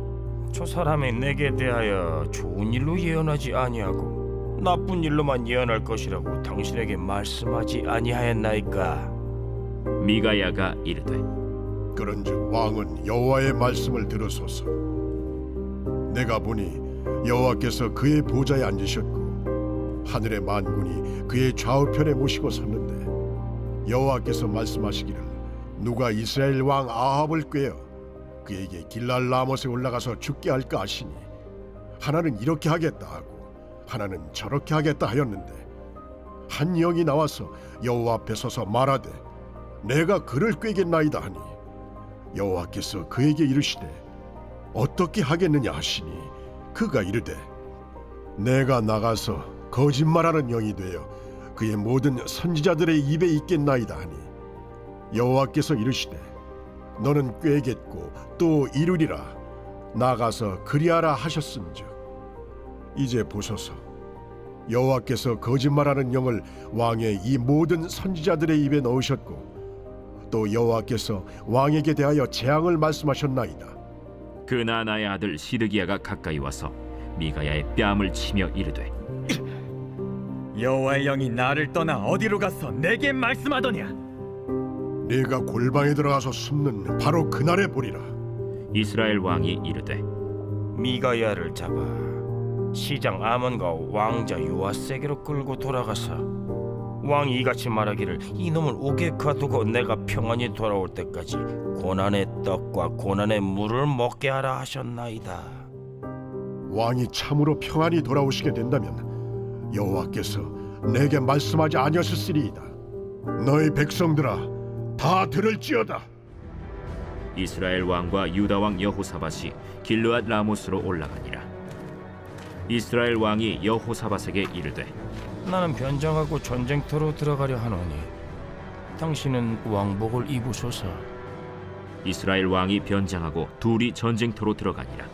저 사람이 내게 대하여 좋은 일로 예언하지 아니하고 나쁜 일로만 예언할 것이라고 당신에게 말씀하지 아니하였나이까? 미가야가 이르되 그런즉 왕은 여호와의 말씀을 들으소서. 내가 보니 여호와께서 그의 보좌에 앉으셨고 하늘의 만군이 그의 좌우편에 모시고 섰는데 여호와께서 말씀하시기를 누가 이스라엘 왕 아합을 꾀어 그에게 길랄 라못에 올라가서 죽게 할까 하시니 하나는 이렇게 하겠다 하고 하나는 저렇게 하겠다 하였는데 한 영이 나와서 여호와 앞에 서서 말하되 내가 그를 꾀겠나이다 하니 여호와께서 그에게 이르시되 어떻게 하겠느냐 하시니 그가 이르되 내가 나가서 거짓말하는 영이 되어 그의 모든 선지자들의 입에 있겠나이다 하니 여호와께서 이르시되 너는 꾀겠고 또 이루리라. 나가서 그리하라 하셨음즉 이제 보소서. 여호와께서 거짓말하는 영을 왕의 이 모든 선지자들의 입에 넣으셨고 또 여호와께서 왕에게 대하여 재앙을 말씀하셨나이다. 그나아나의 아들 시드기야가 가까이 와서 미가야의 뺨을 치며 이르되 여호와의 영이 나를 떠나 어디로 가서 내게 말씀하더냐? 네가 골방에 들어가서 숨는 바로 그날에 보리라. 이스라엘 왕이 이르되 미가야를 잡아 시장 아몬과 왕자 요아세게로 끌고 돌아가서 왕이 이같이 말하기를 이놈을 옥에 가두고 내가 평안히 돌아올 때까지 고난의 떡과 고난의 물을 먹게 하라 하셨나이다. 왕이 참으로 평안히 돌아오시게 된다면 여호와께서 내게 말씀하지 아니하셨으리이다. 너희 백성들아 다 들을지어다. 이스라엘 왕과 유다 왕 여호사밧이 길르앗 라못으로 올라가니라. 이스라엘 왕이 여호사밧에게 이르되 나는 변장하고 전쟁터로 들어가려 하노니 당신은 왕복을 입으소서. 이스라엘 왕이 변장하고 둘이 전쟁터로 들어가니라.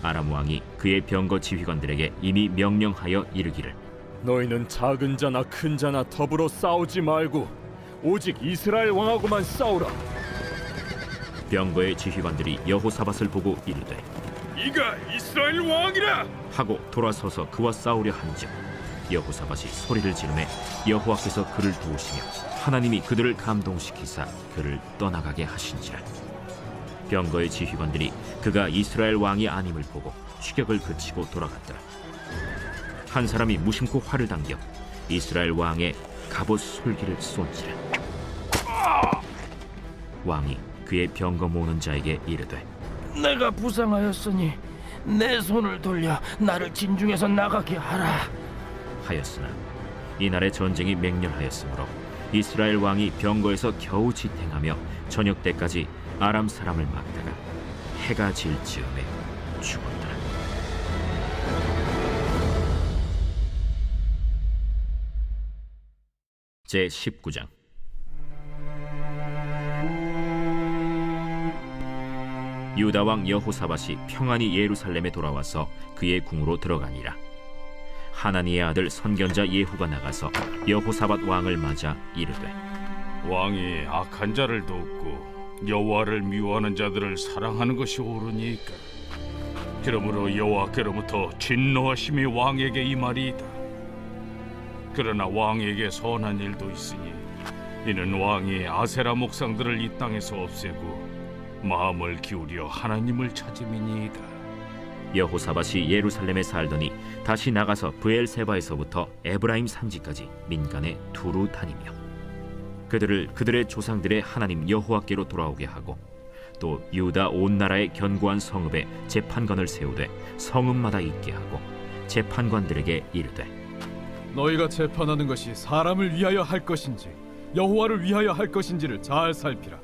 아람 왕이 그의 병거 지휘관들에게 이미 명령하여 이르기를 너희는 작은 자나 큰 자나 더불어 싸우지 말고 오직 이스라엘 왕하고만 싸우라. 병거의 지휘관들이 여호사밧을 보고 이르되 이가 이스라엘 왕이라 하고 돌아서서 그와 싸우려 한즉 여호사밧이 소리를 지르매 여호와께서 그를 도우시며 하나님이 그들을 감동시키사 그를 떠나가게 하신지라. 병거의 지휘관들이 그가 이스라엘 왕이 아님을 보고 추격을 그치고 돌아갔더라. 한 사람이 무심코 활을 당겨 이스라엘 왕의 갑옷 솔기를 쏜지라. 왕이 그의 병거 모는 자에게 이르되 내가 부상하였으니 내 손을 돌려 나를 진중에서 나가게 하라 하였으나 이날의 전쟁이 맹렬하였으므로 이스라엘 왕이 병거에서 겨우 지탱하며 저녁 때까지 아람 사람을 막다가 해가 질 즈음에 죽었더라. 제 19장. 유다 왕 여호사밧이 평안히 예루살렘에 돌아와서 그의 궁으로 들어가니라. 하나니의 아들 선견자 예후가 나가서 여호사밧 왕을 맞아 이르되 왕이 악한 자를 돕고 여호와를 미워하는 자들을 사랑하는 것이 옳으니까. 그러므로 여호와께로부터 진노하심이 왕에게 임하리이다. 그러나 왕에게 선한 일도 있으니 이는 왕이 아세라 목상들을 이 땅에서 없애고 마음을 기울여 하나님을 찾음이니이다. 여호사밧이 예루살렘에 살더니 다시 나가서 브엘세바에서부터 에브라임 산지까지 민간에 두루 다니며 그들을 그들의 조상들의 하나님 여호와께로 돌아오게 하고 또 유다 온 나라의 견고한 성읍에 재판관을 세우되 성읍마다 있게 하고 재판관들에게 이르되 너희가 재판하는 것이 사람을 위하여 할 것인지 여호와를 위하여 할 것인지를 잘 살피라.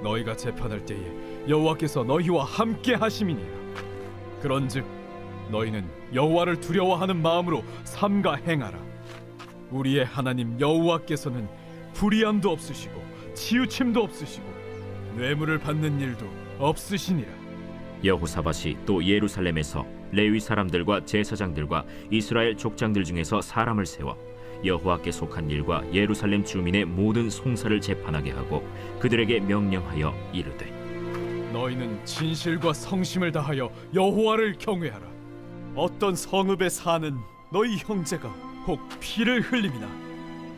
너희가 재판할 때에 여호와께서 너희와 함께 하심이니라. 그런즉 너희는 여호와를 두려워하는 마음으로 삼가 행하라. 우리의 하나님 여호와께서는 불의함도 없으시고 치우침도 없으시고 뇌물을 받는 일도 없으시니라. 여호사밧이 또 예루살렘에서 레위 사람들과 제사장들과 이스라엘 족장들 중에서 사람을 세워 여호와께 속한 일과 예루살렘 주민의 모든 송사를 재판하게 하고 그들에게 명령하여 이르되 너희는 진실과 성심을 다하여 여호와를 경외하라. 어떤 성읍에 사는 너희 형제가 혹 피를 흘림이나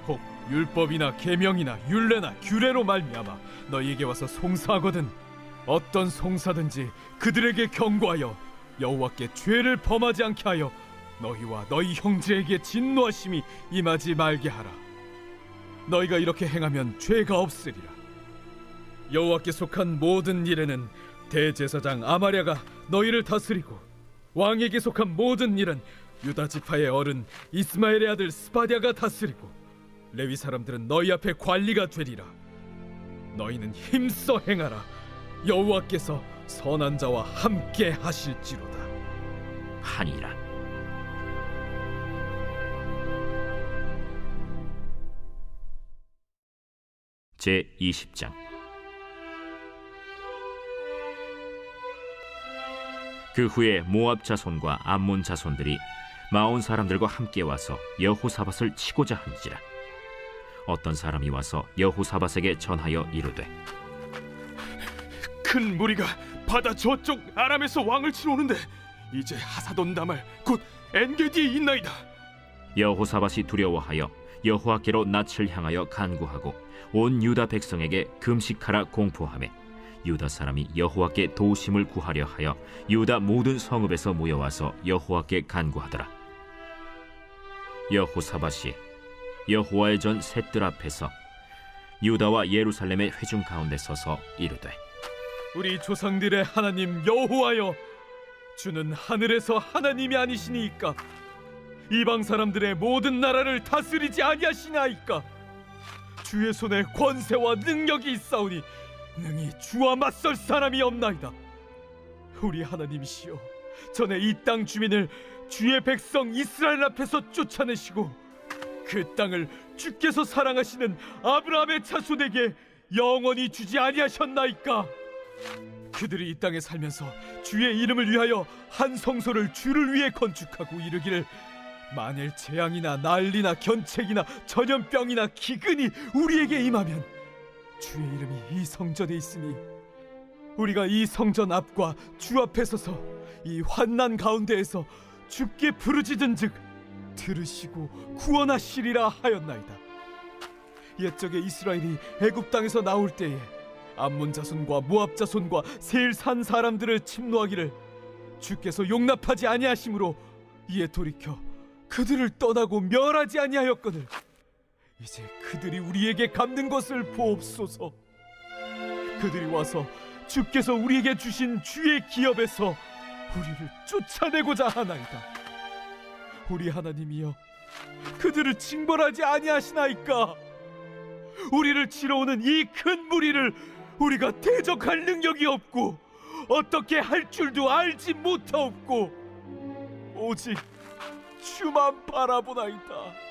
혹 율법이나 계명이나 율례나 규례로 말미암아 너희에게 와서 송사하거든 어떤 송사든지 그들에게 경고하여 여호와께 죄를 범하지 않게 하여 너희와 너희 형제에게 진노하심이 임하지 말게 하라. 너희가 이렇게 행하면 죄가 없으리라. 여호와께 속한 모든 일에는 대제사장 아마랴가 너희를 다스리고 왕에게 속한 모든 일은 유다 지파의 어른 이스마엘의 아들 스바랴가 다스리고 레위 사람들은 너희 앞에 관리가 되리라. 너희는 힘써 행하라. 여호와께서 선한 자와 함께 하실지로다 하니라. 제 20장. 그 후에 모압 자손과 암몬 자손들이 마온 사람들과 함께 와서 여호사밧을 치고자 한지라. 어떤 사람이 와서 여호사밧에게 전하여 이르되 큰 무리가 바다 저쪽 아람에서 왕을 치러 오는데 이제 하사돈 다말 곧 엔게디에 있나이다. 여호사밧이 두려워하여 여호와께로 낯을 향하여 간구하고 온 유다 백성에게 금식하라 공포하매 유다 사람이 여호와께 도우심을 구하려 하여 유다 모든 성읍에서 모여와서 여호와께 간구하더라. 여호사밧이 여호와의 전 셋들 앞에서 유다와 예루살렘의 회중 가운데 서서 이르되 우리 조상들의 하나님 여호와여, 주는 하늘에서 하나님이 아니시니이까 이방 사람들의 모든 나라를 다스리지 아니하시나이까. 주의 손에 권세와 능력이 있사오니 능히 주와 맞설 사람이 없나이다. 우리 하나님이시여, 전에 이 땅 주민을 주의 백성 이스라엘 앞에서 쫓아내시고 그 땅을 주께서 사랑하시는 아브라함의 자손에게 영원히 주지 아니하셨나이까. 그들이 이 땅에 살면서 주의 이름을 위하여 한 성소를 주를 위해 건축하고 이르기를 만일 재앙이나 난리나 견책이나 전염병이나 기근이 우리에게 임하면 주의 이름이 이 성전에 있으니 우리가 이 성전 앞과 주 앞에 서서 이 환난 가운데에서 주께 부르짖은즉 들으시고 구원하시리라 하였나이다. 옛적에 이스라엘이 애굽 땅에서 나올 때에 암몬 자손과 모압 자손과 세일 산 사람들을 침노하기를 주께서 용납하지 아니하심으로 이에 돌이켜 그들을 떠나고 멸하지 아니하였거늘 이제 그들이 우리에게 갚는 것을 보옵소서. 그들이 와서 주께서 우리에게 주신 주의 기업에서 우리를 쫓아내고자 하나이다. 우리 하나님이여, 그들을 징벌하지 아니하시나이까? 우리를 치러 오는 이 큰 무리를 우리가 대적할 능력이 없고 어떻게 할 줄도 알지 못하옵고 오직 주만 바라보나이다.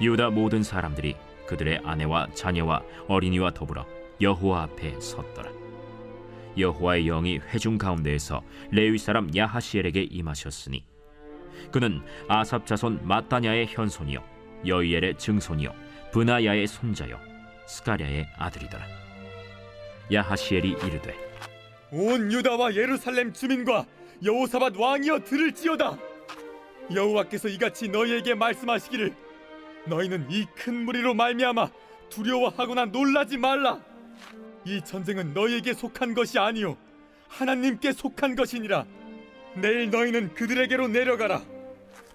유다 모든 사람들이 그들의 아내와 자녀와 어린이와 더불어 여호와 앞에 섰더라. 여호와의 영이 회중 가운데에서 레위 사람 야하시엘에게 임하셨으니 그는 아삽 자손 마따냐의 현손이요 여이엘의 증손이요 브나야의 손자요 스가랴의 아들이더라. 야하시엘이 이르되 온 유다와 예루살렘 주민과 여호사밧 왕이여 들을지어다. 여호와께서 이같이 너희에게 말씀하시기를 너희는 이 큰 무리로 말미암아 두려워하거나 놀라지 말라. 이 전쟁은 너희에게 속한 것이 아니요 하나님께 속한 것이니라. 내일 너희는 그들에게로 내려가라.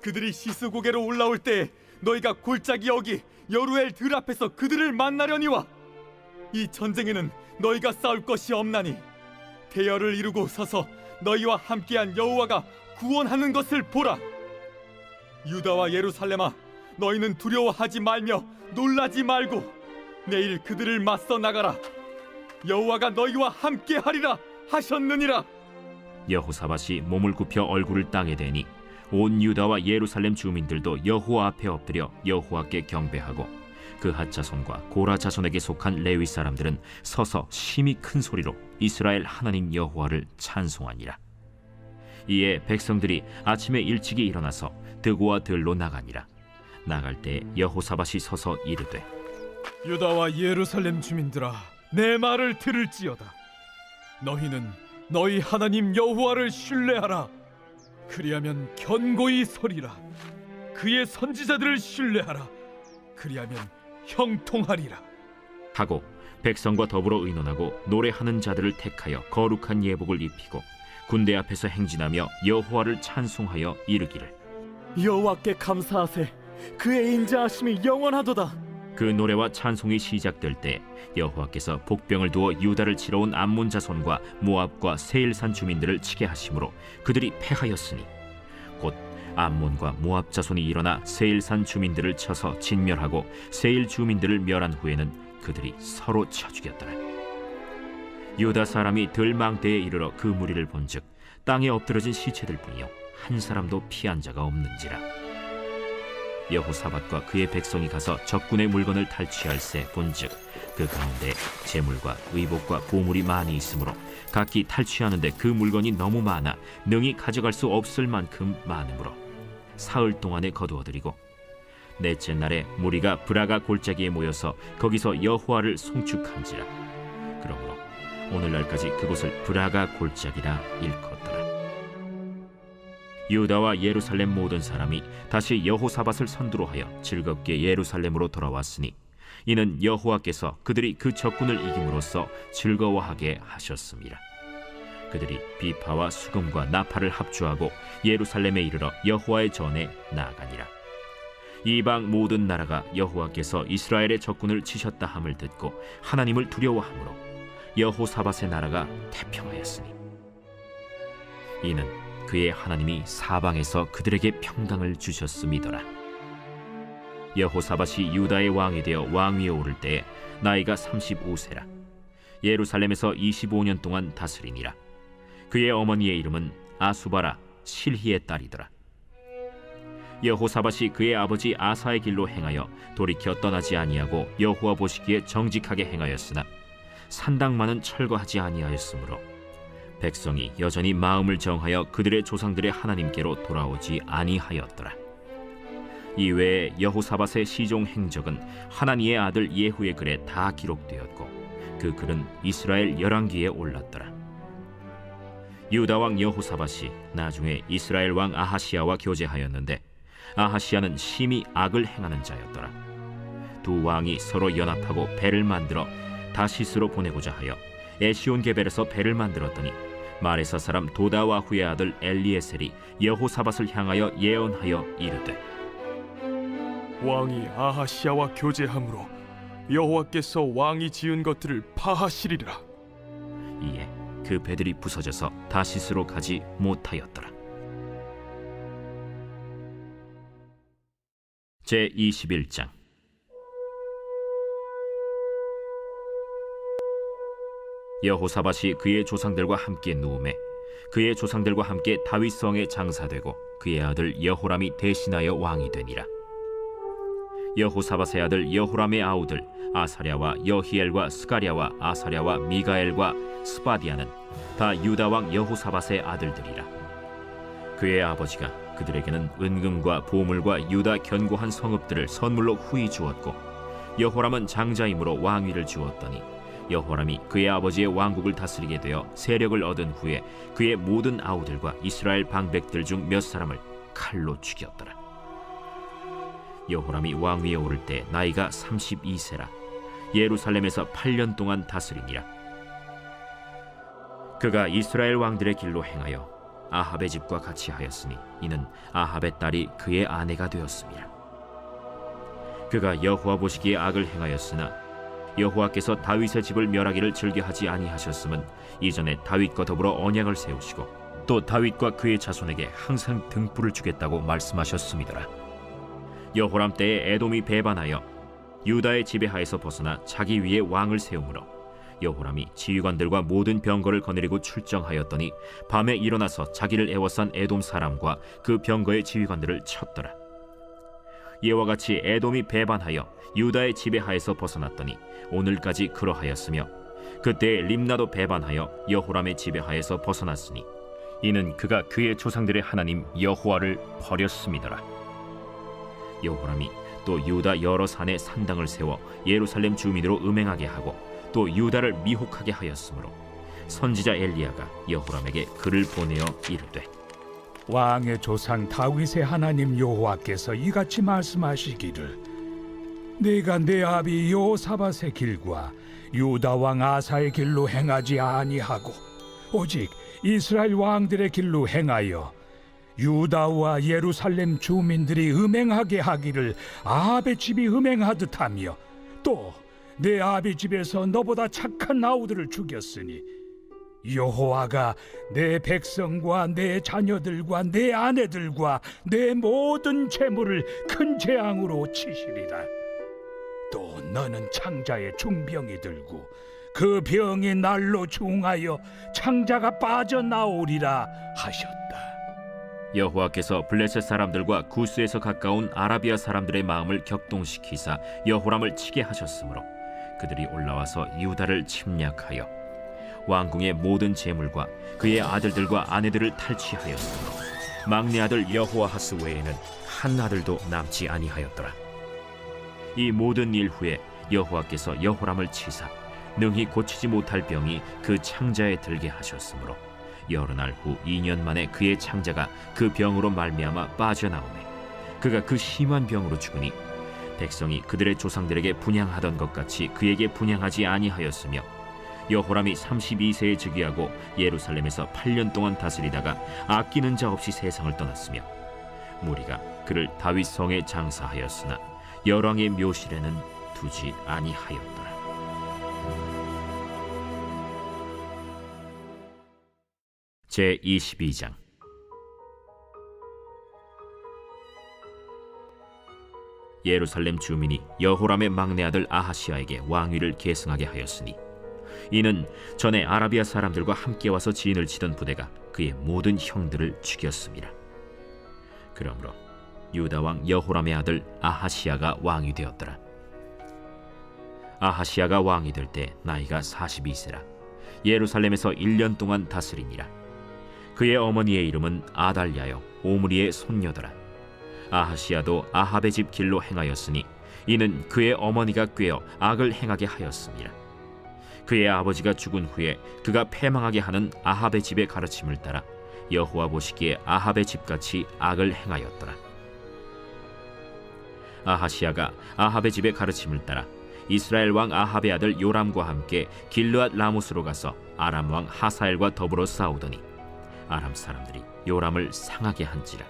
그들이 시스고개로 올라올 때에 너희가 골짜기 여기 여루엘 들 앞에서 그들을 만나려니와 이 전쟁에는 너희가 싸울 것이 없나니 대열을 이루고 서서 너희와 함께한 여호와가 구원하는 것을 보라. 유다와 예루살렘아, 너희는 두려워하지 말며 놀라지 말고 내일 그들을 맞서 나가라. 여호와가 너희와 함께하리라 하셨느니라. 여호사밧이 몸을 굽혀 얼굴을 땅에 대니 온 유다와 예루살렘 주민들도 여호와 앞에 엎드려 여호와께 경배하고 그핫 자손과 고라 자손에게 속한 레위 사람들은 서서 심히 큰 소리로 이스라엘 하나님 여호와를 찬송하니라. 이에 백성들이 아침에 일찍이 일어나서 드고와 들로 나가니라. 나갈 때 여호사밧이 서서 이르되 유다와 예루살렘 주민들아, 내 말을 들을지어다. 너희는 너희 하나님 여호와를 신뢰하라. 그리하면 견고히 서리라. 그의 선지자들을 신뢰하라. 그리하면 형통하리라. 하고 백성과 더불어 의논하고 노래하는 자들을 택하여 거룩한 예복을 입히고 군대 앞에서 행진하며 여호와를 찬송하여 이르기를 여호와께 감사하세. 그의 인자하심이 영원하도다. 그 노래와 찬송이 시작될 때 여호와께서 복병을 두어 유다를 치러 온 암몬 자손과 모압과 세일산 주민들을 치게 하심으로 그들이 패하였으니 곧 암몬과 모압 자손이 일어나 세일산 주민들을 쳐서 진멸하고 세일 주민들을 멸한 후에는 그들이 서로 쳐 죽였더라. 유다 사람이 들망대에 이르러 그 무리를 본즉 땅에 엎드러진 시체들 뿐이요 한 사람도 피한 자가 없는지라. 여호사밧과 그의 백성이 가서 적군의 물건을 탈취할세 본즉 그 가운데 재물과 의복과 보물이 많이 있으므로 각기 탈취하는데 그 물건이 너무 많아 능히 가져갈 수 없을 만큼 많으므로 사흘 동안에 거두어들이고 넷째 날에 무리가 브라가 골짜기에 모여서 거기서 여호와를 송축한지라. 그러므로 오늘날까지 그곳을 브라가 골짜기라 일컫더라. 유다와 예루살렘 모든 사람이 다시 여호사밧을 선두로 하여 즐겁게 예루살렘으로 돌아왔으니 이는 여호와께서 그들이 그 적군을 이김으로써 즐거워하게 하셨습니다. 그들이 비파와 수금과 나팔을 합주하고 예루살렘에 이르러 여호와의 전에 나아가니라. 이방 모든 나라가 여호와께서 이스라엘의 적군을 치셨다 함을 듣고 하나님을 두려워하므로 여호사밧의 나라가 태평하였으니 이는 그의 하나님이 사방에서 그들에게 평강을 주셨음이더라. 여호사밧이 유다의 왕이 되어 왕위에 오를 때에 나이가 35세라. 예루살렘에서 25년 동안 다스리니라. 그의 어머니의 이름은 아수바라 실히의 딸이더라. 여호사밧이 그의 아버지 아사의 길로 행하여 돌이켜 떠나지 아니하고 여호와 보시기에 정직하게 행하였으나 산당만은 철거하지 아니하였으므로 백성이 여전히 마음을 정하여 그들의 조상들의 하나님께로 돌아오지 아니하였더라. 이외에 여호사밧의 시종 행적은 하나니의 아들 예후의 글에 다 기록되었고 그 글은 이스라엘 열왕기에 올랐더라. 유다 왕 여호사밧이 나중에 이스라엘 왕 아하시야와 교제하였는데 아하시야는 심히 악을 행하는 자였더라. 두 왕이 서로 연합하고 배를 만들어 다시스로 보내고자 하여 에시온 게벨에서 배를 만들었더니 마레사 사람 도다와후의 아들 엘리에셀이 여호사밧을 향하여 예언하여 이르되 왕이 아하시야와 교제함으로 여호와께서 왕이 지은 것들을 파하시리라. 이에 그 배들이 부서져서 다시스로 가지 못하였더라. 제21장. 여호사밧이 그의 조상들과 함께 누우매 그의 조상들과 함께 다윗성에 장사되고 그의 아들 여호람이 대신하여 왕이 되니라. 여호사밧의 아들 여호람의 아우들 아사랴와 여히엘과 스가랴와 아사랴와 미가엘과 스바디아는 다 유다 왕 여호사밧의 아들들이라. 그의 아버지가 그들에게는 은금과 보물과 유다 견고한 성읍들을 선물로 후히 주었고 여호람은 장자이므로 왕위를 주었더니 여호람이 그의 아버지의 왕국을 다스리게 되어 세력을 얻은 후에 그의 모든 아우들과 이스라엘 방백들 중 몇 사람을 칼로 죽였더라. 여호람이 왕위에 오를 때 나이가 32세라 예루살렘에서 8년 동안 다스리니라. 그가 이스라엘 왕들의 길로 행하여 아합의 집과 같이 하였으니 이는 아합의 딸이 그의 아내가 되었습니다. 그가 여호와 보시기에 악을 행하였으나 여호와께서 다윗의 집을 멸하기를 즐겨하지 아니하셨음은 이전에 다윗과 더불어 언약을 세우시고 또 다윗과 그의 자손에게 항상 등불을 주겠다고 말씀하셨음이더라. 여호람 때에 에돔이 배반하여 유다의 지배하에서 벗어나 자기 위에 왕을 세우므로 여호람이 지휘관들과 모든 병거를 거느리고 출정하였더니 밤에 일어나서 자기를 애워싼 에돔 사람과 그 병거의 지휘관들을 쳤더라. 이와 같이 에돔이 배반하여 유다의 지배하에서 벗어났더니 오늘까지 그러하였으며 그때 림나도 배반하여 여호람의 지배하에서 벗어났으니 이는 그가 그의 조상들의 하나님 여호와를 버렸음이더라. 여호람이 또 유다 여러 산에 산당을 세워 예루살렘 주민으로 음행하게 하고 또 유다를 미혹하게 하였으므로 선지자 엘리야가 여호람에게 글을 보내어 이르되 왕의 조상 다윗의 하나님 여호와께서 이같이 말씀하시기를 내가 내 아비 여호사밧의 길과 유다 왕 아사의 길로 행하지 아니하고 오직 이스라엘 왕들의 길로 행하여 유다와 예루살렘 주민들이 음행하게 하기를 아합의 집이 음행하듯 하며 또 내 아비 집에서 너보다 착한 아우들을 죽였으니 여호와가 내 백성과 내 자녀들과 내 아내들과 내 모든 재물을 큰 재앙으로 치시리라. 또 너는 창자에 중병이 들고 그 병이 날로 중하여 창자가 빠져나오리라 하셨다. 여호와께서 블레셋 사람들과 구스에서 가까운 아라비아 사람들의 마음을 격동시키사 여호람을 치게 하셨으므로 그들이 올라와서 유다를 침략하여 왕궁의 모든 재물과 그의 아들들과 아내들을 탈취하였으므로 막내 아들 여호아하스 외에는 한 아들도 남지 아니하였더라. 이 모든 일 후에 여호와께서 여호람을 치사 능히 고치지 못할 병이 그 창자에 들게 하셨으므로 여러 날 후 2년 만에 그의 창자가 그 병으로 말미암아 빠져나오매 그가 그 심한 병으로 죽으니 백성이 그들의 조상들에게 분향하던 것 같이 그에게 분향하지 아니하였으며 여호람이 32세에 즉위하고 예루살렘에서 8년 동안 다스리다가 아끼는 자 없이 세상을 떠났으며 무리가 그를 다윗 성에 장사하였으나 열왕의 묘실에는 두지 아니하였더라. 제22장. 예루살렘 주민이 여호람의 막내 아들 아하시야에게 왕위를 계승하게 하였으니 이는 전에 아라비아 사람들과 함께 와서 진을 치던 부대가 그의 모든 형들을 죽였습니다. 그러므로 유다 왕 여호람의 아들 아하시야가 왕이 되었더라. 아하시야가 왕이 될 때 나이가 42세라 예루살렘에서 1년 동안 다스리니라. 그의 어머니의 이름은 아달랴요 오므리의 손녀더라. 아하시야도 아합의 집 길로 행하였으니 이는 그의 어머니가 꾀어 악을 행하게 하였습니다. 그의 아버지가 죽은 후에 그가 패망하게 하는 아합의 집의 가르침을 따라 여호와 보시기에 아합의 집같이 악을 행하였더라. 아하시야가 아합의 집의 가르침을 따라 이스라엘 왕 아합의 아들 요람과 함께 길르앗 라모스로 가서 아람 왕 하사엘과 더불어 싸우더니 아람 사람들이 요람을 상하게 한지라.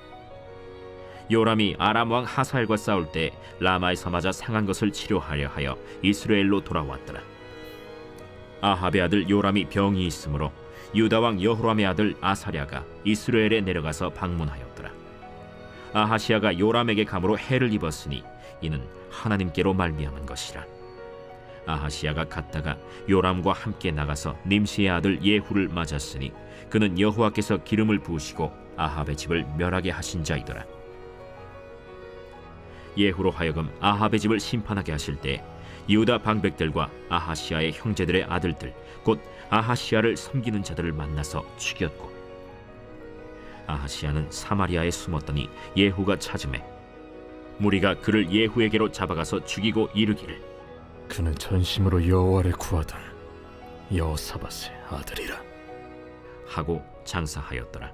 요람이 아람 왕 하사엘과 싸울 때 라마에서 맞아 상한 것을 치료하려 하여 이스라엘로 돌아왔더라. 아합의 아들 요람이 병이 있으므로 유다 왕 여호람의 아들 아사랴가 이스라엘에 내려가서 방문하였더라. 아하시아가 요람에게 감으로 해를 입었으니 이는 하나님께로 말미암은 것이라. 아하시아가 갔다가 요람과 함께 나가서 님시의 아들 예후를 맞았으니 그는 여호와께서 기름을 부으시고 아합의 집을 멸하게 하신 자이더라. 예후로 하여금 아합의 집을 심판하게 하실 때 유다 방백들과 아하시아의 형제들의 아들들 곧 아하시아를 섬기는 자들을 만나서 죽였고, 아하시아는 사마리아에 숨었더니 예후가 찾음에 무리가 그를 예후에게로 잡아가서 죽이고 이르기를 그는 전심으로 여호와를 구하던 여호사밧의 아들이라 하고 장사하였더라.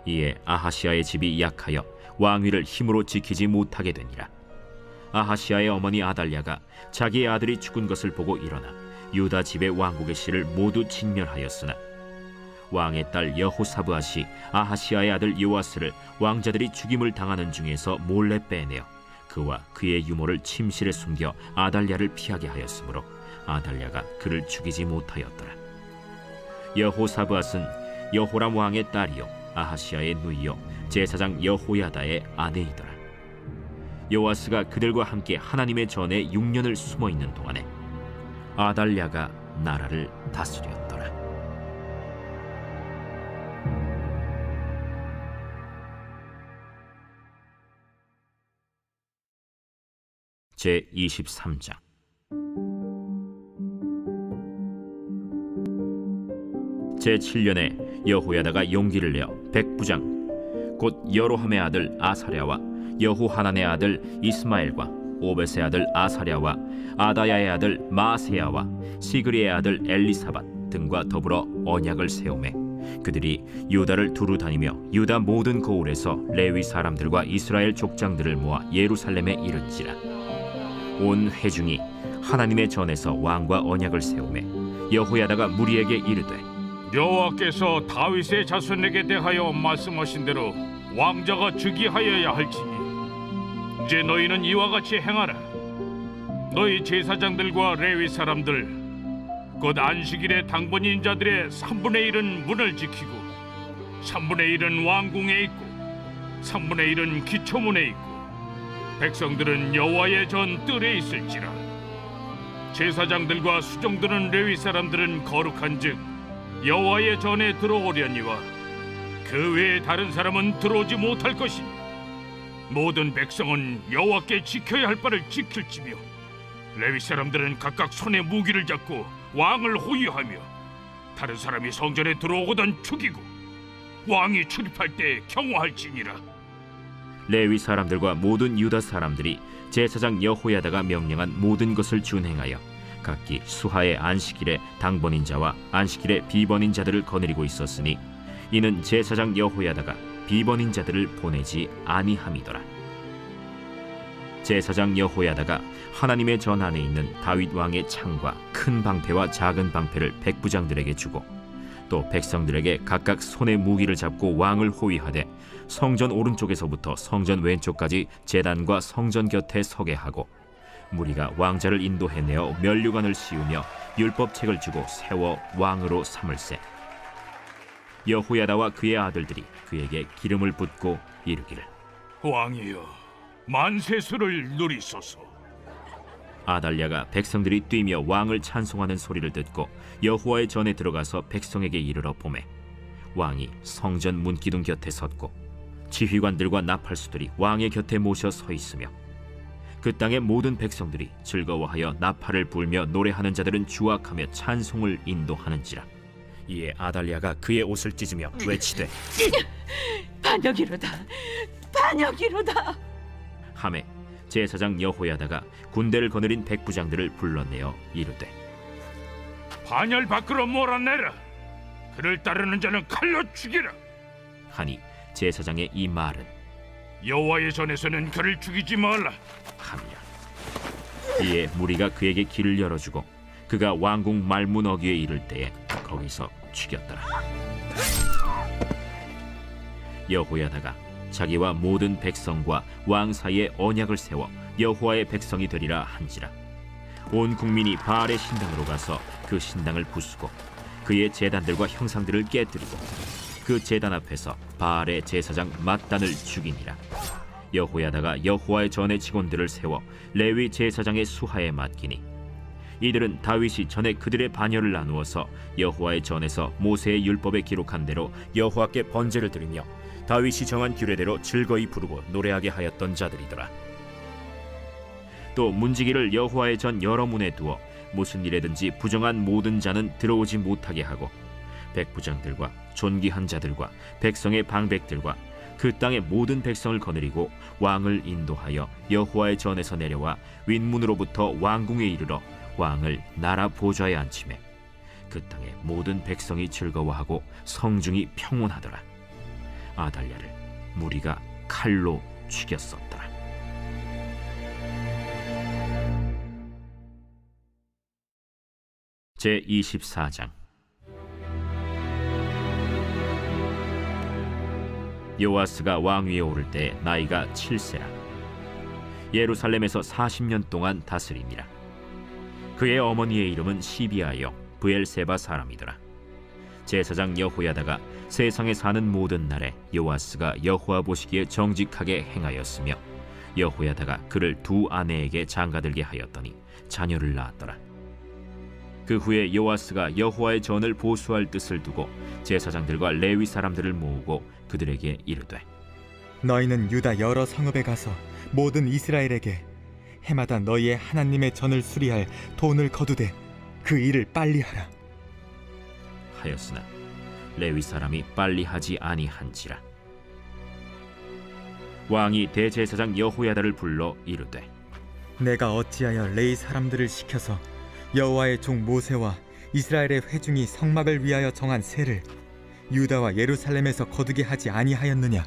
이에 아하시아의 집이 약하여 왕위를 힘으로 지키지 못하게 되니라. 아하시아의 어머니 아달랴가 자기의 아들이 죽은 것을 보고 일어나 유다 집의 왕국의 씨를 모두 진멸하였으나 왕의 딸 여호사브앗이 아하시아의 아들 요아스를 왕자들이 죽임을 당하는 중에서 몰래 빼내어 그와 그의 유모를 침실에 숨겨 아달랴를 피하게 하였으므로 아달랴가 그를 죽이지 못하였더라. 여호사브앗은 여호람 왕의 딸이요 아하시아의 누이요 제사장 여호야다의 아내이더라. 요아스가 그들과 함께 하나님의 전에 6년을 숨어 있는 동안에 아달랴가 나라를 다스렸더라. 제 23장. 제 7년에 여호야다가 용기를 내어 백부장 곧 여로함의 아들 아사랴와 여호하난의 아들 이스마엘과 오벳의 아들 아사랴와 아다야의 아들 마아세야와 시그리의 아들 엘리사밧 등과 더불어 언약을 세우매 그들이 유다를 두루 다니며 유다 모든 고을에서 레위 사람들과 이스라엘 족장들을 모아 예루살렘에 이른지라. 온 회중이 하나님의 전에서 왕과 언약을 세우매 여호야다가 무리에게 이르되 여호와께서 다윗의 자손에게 대하여 말씀하신 대로 왕자가 즉위하여야 할지니 이제 너희는 이와 같이 행하라. 너희 제사장들과 레위 사람들 곧 안식일의 당번인 자들의 3분의 1은 문을 지키고 3분의 1은 왕궁에 있고 3분의 1은 기초문에 있고 백성들은 여호와의 전 뜰에 있을지라. 제사장들과 수종드는 레위 사람들은 거룩한즉 여호와의 전에 들어오려니와 그 외에 다른 사람은 들어오지 못할 것이니 모든 백성은 여호와께 지켜야 할 바를 지킬지며 레위 사람들은 각각 손에 무기를 잡고 왕을 호위하며 다른 사람이 성전에 들어오거든 죽이고 왕이 출입할 때 경호할지니라. 레위 사람들과 모든 유다 사람들이 제사장 여호야다가 명령한 모든 것을 준행하여 각기 수하의 안식일에 당번인 자와 안식일에 비번인 자들을 거느리고 있었으니 이는 제사장 여호야다가 비번인 자들을 보내지 아니함이더라. 제사장 여호야다가 하나님의 전 안에 있는 다윗 왕의 창과 큰 방패와 작은 방패를 백부장들에게 주고 또 백성들에게 각각 손에 무기를 잡고 왕을 호위하되 성전 오른쪽에서부터 성전 왼쪽까지 제단과 성전 곁에 서게 하고 무리가 왕자를 인도해내어 면류관을 씌우며 율법책을 주고 세워 왕으로 삼을세. 여호야다와 그의 아들들이 그에게 기름을 붓고 이르기를 왕이여 만세수를 누리소서. 아달랴가 백성들이 뛰며 왕을 찬송하는 소리를 듣고 여호와의 전에 들어가서 백성에게 이르러 보매 왕이 성전 문기둥 곁에 섰고 지휘관들과 나팔수들이 왕의 곁에 모셔 서 있으며 그 땅의 모든 백성들이 즐거워하여 나팔을 불며 노래하는 자들은 주악하며 찬송을 인도하는지라. 이에 아달랴가 그의 옷을 찢으며 외치되 반역이로다, 반역이로다 하매 제사장 여호야다가 군대를 거느린 백부장들을 불러내어 이르되 반열 밖으로 몰아내라. 그를 따르는 자는 칼로 죽이라 하니 제사장의 이 말은 여호와의 전에서는 그를 죽이지 말라 하니라. 이에 무리가 그에게 길을 열어주고 그가 왕궁 말문 어귀에 이를 때에 거기서 죽였더라. 여호야다가 자기와 모든 백성과 왕 사이에 언약을 세워 여호와의 백성이 되리라 한지라. 온 국민이 바알의 신당으로 가서 그 신당을 부수고 그의 제단들과 형상들을 깨뜨리고 그 제단 앞에서 바알의 제사장 맏단을 죽이니라. 여호야다가 여호와의 전의 직원들을 세워 레위 제사장의 수하에 맡기니 이들은 다윗이 전에 그들의 반열을 나누어서 여호와의 전에서 모세의 율법에 기록한 대로 여호와께 번제를 드리며 다윗이 정한 규례대로 즐거이 부르고 노래하게 하였던 자들이더라. 또 문지기를 여호와의 전 여러 문에 두어 무슨 일에든지 부정한 모든 자는 들어오지 못하게 하고 백부장들과 존귀한 자들과 백성의 방백들과 그 땅의 모든 백성을 거느리고 왕을 인도하여 여호와의 전에서 내려와 윗문으로부터 왕궁에 이르러 왕을 나라 보좌에 앉히매 그 땅의 모든 백성이 즐거워하고 성중이 평온하더라. 아달랴를 무리가 칼로 죽였었더라. 제24장. 요아스가 왕위에 오를 때 나이가 7세라. 예루살렘에서 40년 동안 다스리니라. 그의 어머니의 이름은 시비아여 브엘세바 사람이더라. 제사장 여호야다가 세상에 사는 모든 날에 요아스가 여호와 보시기에 정직하게 행하였으며 여호야다가 그를 두 아내에게 장가들게 하였더니 자녀를 낳았더라. 그 후에 요아스가 여호와의 전을 보수할 뜻을 두고 제사장들과 레위 사람들을 모으고 그들에게 이르되 너희는 유다 여러 성읍에 가서 모든 이스라엘에게 해마다 너희의 하나님의 전을 수리할 돈을 거두되 그 일을 빨리 하라 하였으나 레위 사람이 빨리 하지 아니한지라. 왕이 대제사장 여호야다를 불러 이르되 내가 어찌하여 레위 사람들을 시켜서 여호와의 종 모세와 이스라엘의 회중이 성막을 위하여 정한 세를 유다와 예루살렘에서 거두게 하지 아니하였느냐.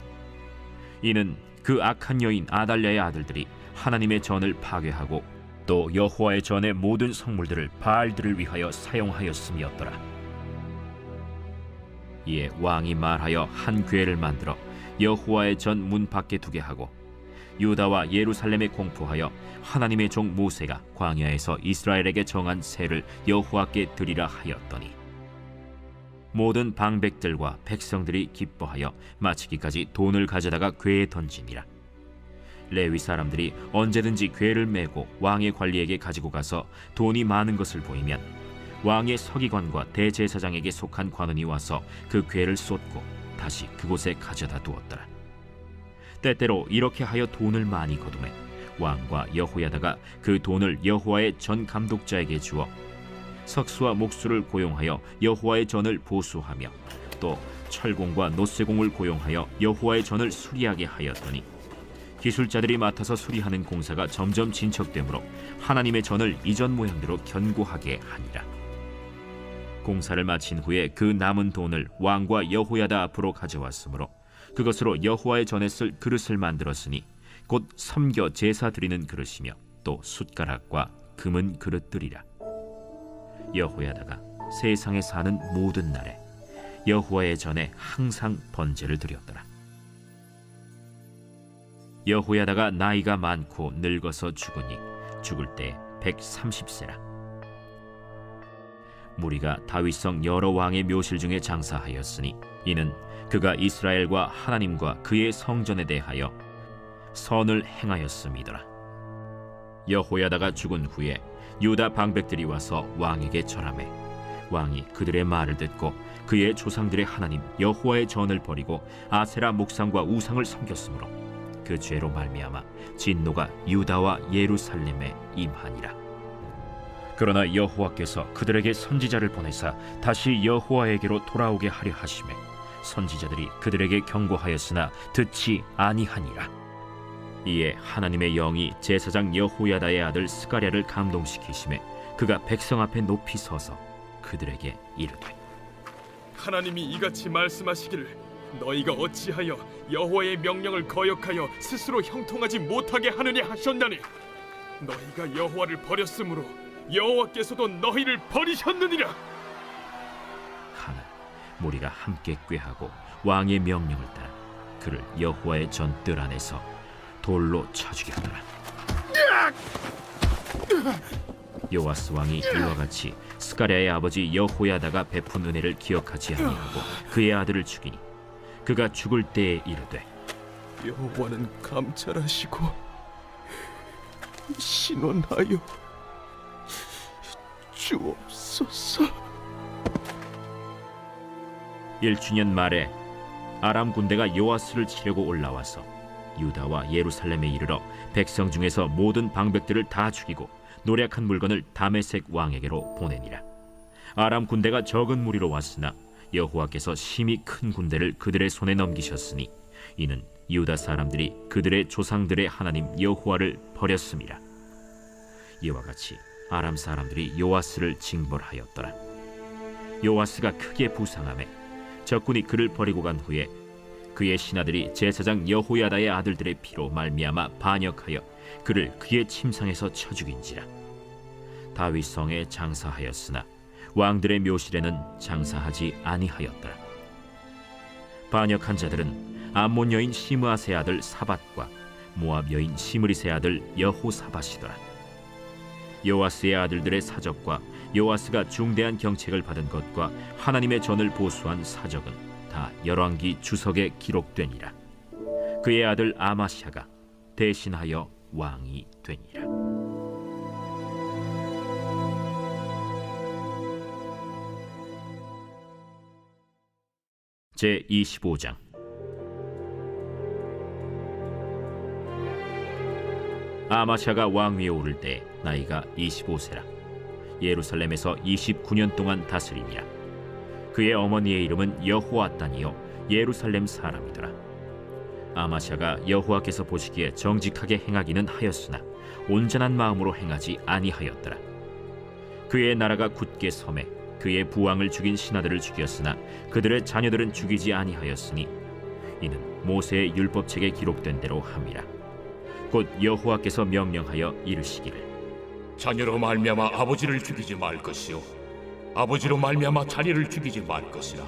이는 그 악한 여인 아달랴의 아들들이 하나님의 전을 파괴하고 또 여호와의 전의 모든 성물들을 바알들을 위하여 사용하였음이었더라. 이에 왕이 말하여 한 궤를 만들어 여호와의 전 문 밖에 두게 하고 유다와 예루살렘에 공포하여 하나님의 종 모세가 광야에서 이스라엘에게 정한 세를 여호와께 드리라 하였더니 모든 방백들과 백성들이 기뻐하여 마치기까지 돈을 가져다가 궤에 던지니라. 레위 사람들이 언제든지 궤를 메고 왕의 관리에게 가지고 가서 돈이 많은 것을 보이면 왕의 서기관과 대제사장에게 속한 관원이 와서 그 궤를 쏟고 다시 그곳에 가져다 두었더라. 때때로 이렇게 하여 돈을 많이 거두매 왕과 여호야다가 그 돈을 여호와의 전 감독자에게 주어 석수와 목수를 고용하여 여호와의 전을 보수하며 또 철공과 노쇠공을 고용하여 여호와의 전을 수리하게 하였더니 기술자들이 맡아서 수리하는 공사가 점점 진척되므로 하나님의 전을 이전 모양대로 견고하게 하니라. 공사를 마친 후에 그 남은 돈을 왕과 여호야다 앞으로 가져왔으므로 그것으로 여호와의 전에 쓸 그릇을 만들었으니 곧 섬겨 제사 드리는 그릇이며 또 숟가락과 금은 그릇들이라. 여호야다가 세상에 사는 모든 날에 여호와의 전에 항상 번제를 드렸더라. 여호야다가 나이가 많고 늙어서 죽으니 죽을 때 130세라. 무리가 다윗성 여러 왕의 묘실 중에 장사하였으니 이는 그가 이스라엘과 하나님과 그의 성전에 대하여 선을 행하였음이더라. 여호야다가 죽은 후에 유다 방백들이 와서 왕에게 절하매 왕이 그들의 말을 듣고 그의 조상들의 하나님 여호와의 전을 버리고 아세라 목상과 우상을 섬겼으므로 그 죄로 말미암아 진노가 유다와 예루살렘에 임하니라. 그러나 여호와께서 그들에게 선지자를 보내사 다시 여호와에게로 돌아오게 하려 하시매 선지자들이 그들에게 경고하였으나 듣지 아니하니라. 이에 하나님의 영이 제사장 여호야다의 아들 스가랴를 감동시키시매 그가 백성 앞에 높이 서서 그들에게 이르되 하나님이 이같이 말씀하시기를 너희가 어찌하여 여호와의 명령을 거역하여 스스로 형통하지 못하게 하느냐 하셨나니 너희가 여호와를 버렸으므로 여호와께서도 너희를 버리셨느니라. 하나 무리가 함께 꾀하고 왕의 명령을 따라 그를 여호와의 전뜰 안에서 돌로 쳐 죽였더라. 요아스 왕이 이와 같이 스가랴의 아버지 여호야다가 베푼 은혜를 기억하지 아니하고 그의 아들을 죽이니 그가 죽을 때에 이르되 여호와는 감찰하시고 신원하여 주옵소서. 1주년 말에 아람 군대가 요아스를 치려고 올라와서 유다와 예루살렘에 이르러 백성 중에서 모든 방백들을 다 죽이고 노략한 물건을 다메섹 왕에게로 보내니라. 아람 군대가 적은 무리로 왔으나 여호와께서 심히 큰 군대를 그들의 손에 넘기셨으니 이는 유다 사람들이 그들의 조상들의 하나님 여호와를 버렸음이라. 이와 같이 아람 사람들이 요아스를 징벌하였더라. 요아스가 크게 부상하매 적군이 그를 버리고 간 후에 그의 신하들이 제사장 여호야다의 아들들의 피로 말미암아 반역하여 그를 그의 침상에서 쳐 죽인지라. 다윗 성에 장사하였으나 왕들의 묘실에는 장사하지 아니하였더라. 반역한 자들은 암몬 여인 시므아세 아들 사밧과 모압 여인 시므리세 아들 여호사밧이더라. 요아스의 아들들의 사적과 요아스가 중대한 경책을 받은 것과 하나님의 전을 보수한 사적은 다 열왕기 주석에 기록되니라. 그의 아들 아마샤가 대신하여 왕이 되니라. 제 25장. 아마샤가 왕위에 오를 때 나이가 25세라. 예루살렘에서 29년 동안 다스리니라. 그의 어머니의 이름은 여호아단이요 예루살렘 사람이더라. 아마샤가 여호와께서 보시기에 정직하게 행하기는 하였으나 온전한 마음으로 행하지 아니하였더라. 그의 나라가 굳게 섬에 그의 부왕을 죽인 신하들을 죽였으나 그들의 자녀들은 죽이지 아니하였으니 이는 모세의 율법책에 기록된 대로 함이라. 곧 여호와께서 명령하여 이르시기를 자녀로 말미암아 아버지를 죽이지 말 것이요 아버지로 말미암아 자녀를 죽이지 말 것이라.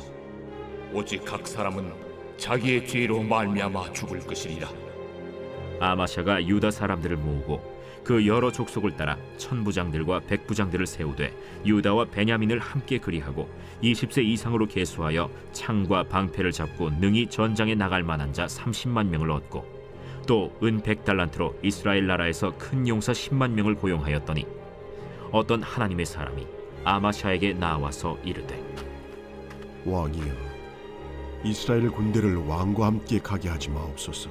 오직 각 사람은 자기의 죄로 말미암아 죽을 것이리라. 아마샤가 유다 사람들을 모으고 그 여러 족속을 따라 천부장들과 백부장들을 세우되 유다와 베냐민을 함께 그리하고 20세 이상으로 계수하여 창과 방패를 잡고 능히 전장에 나갈 만한 자 30만 명을 얻고 또 은 100달란트로 이스라엘 나라에서 큰 용사 10만 명을 고용하였더니 어떤 하나님의 사람이 아마샤에게 나와서 이르되 왕이여, 이스라엘 군대를 왕과 함께 가게 하지 마옵소서.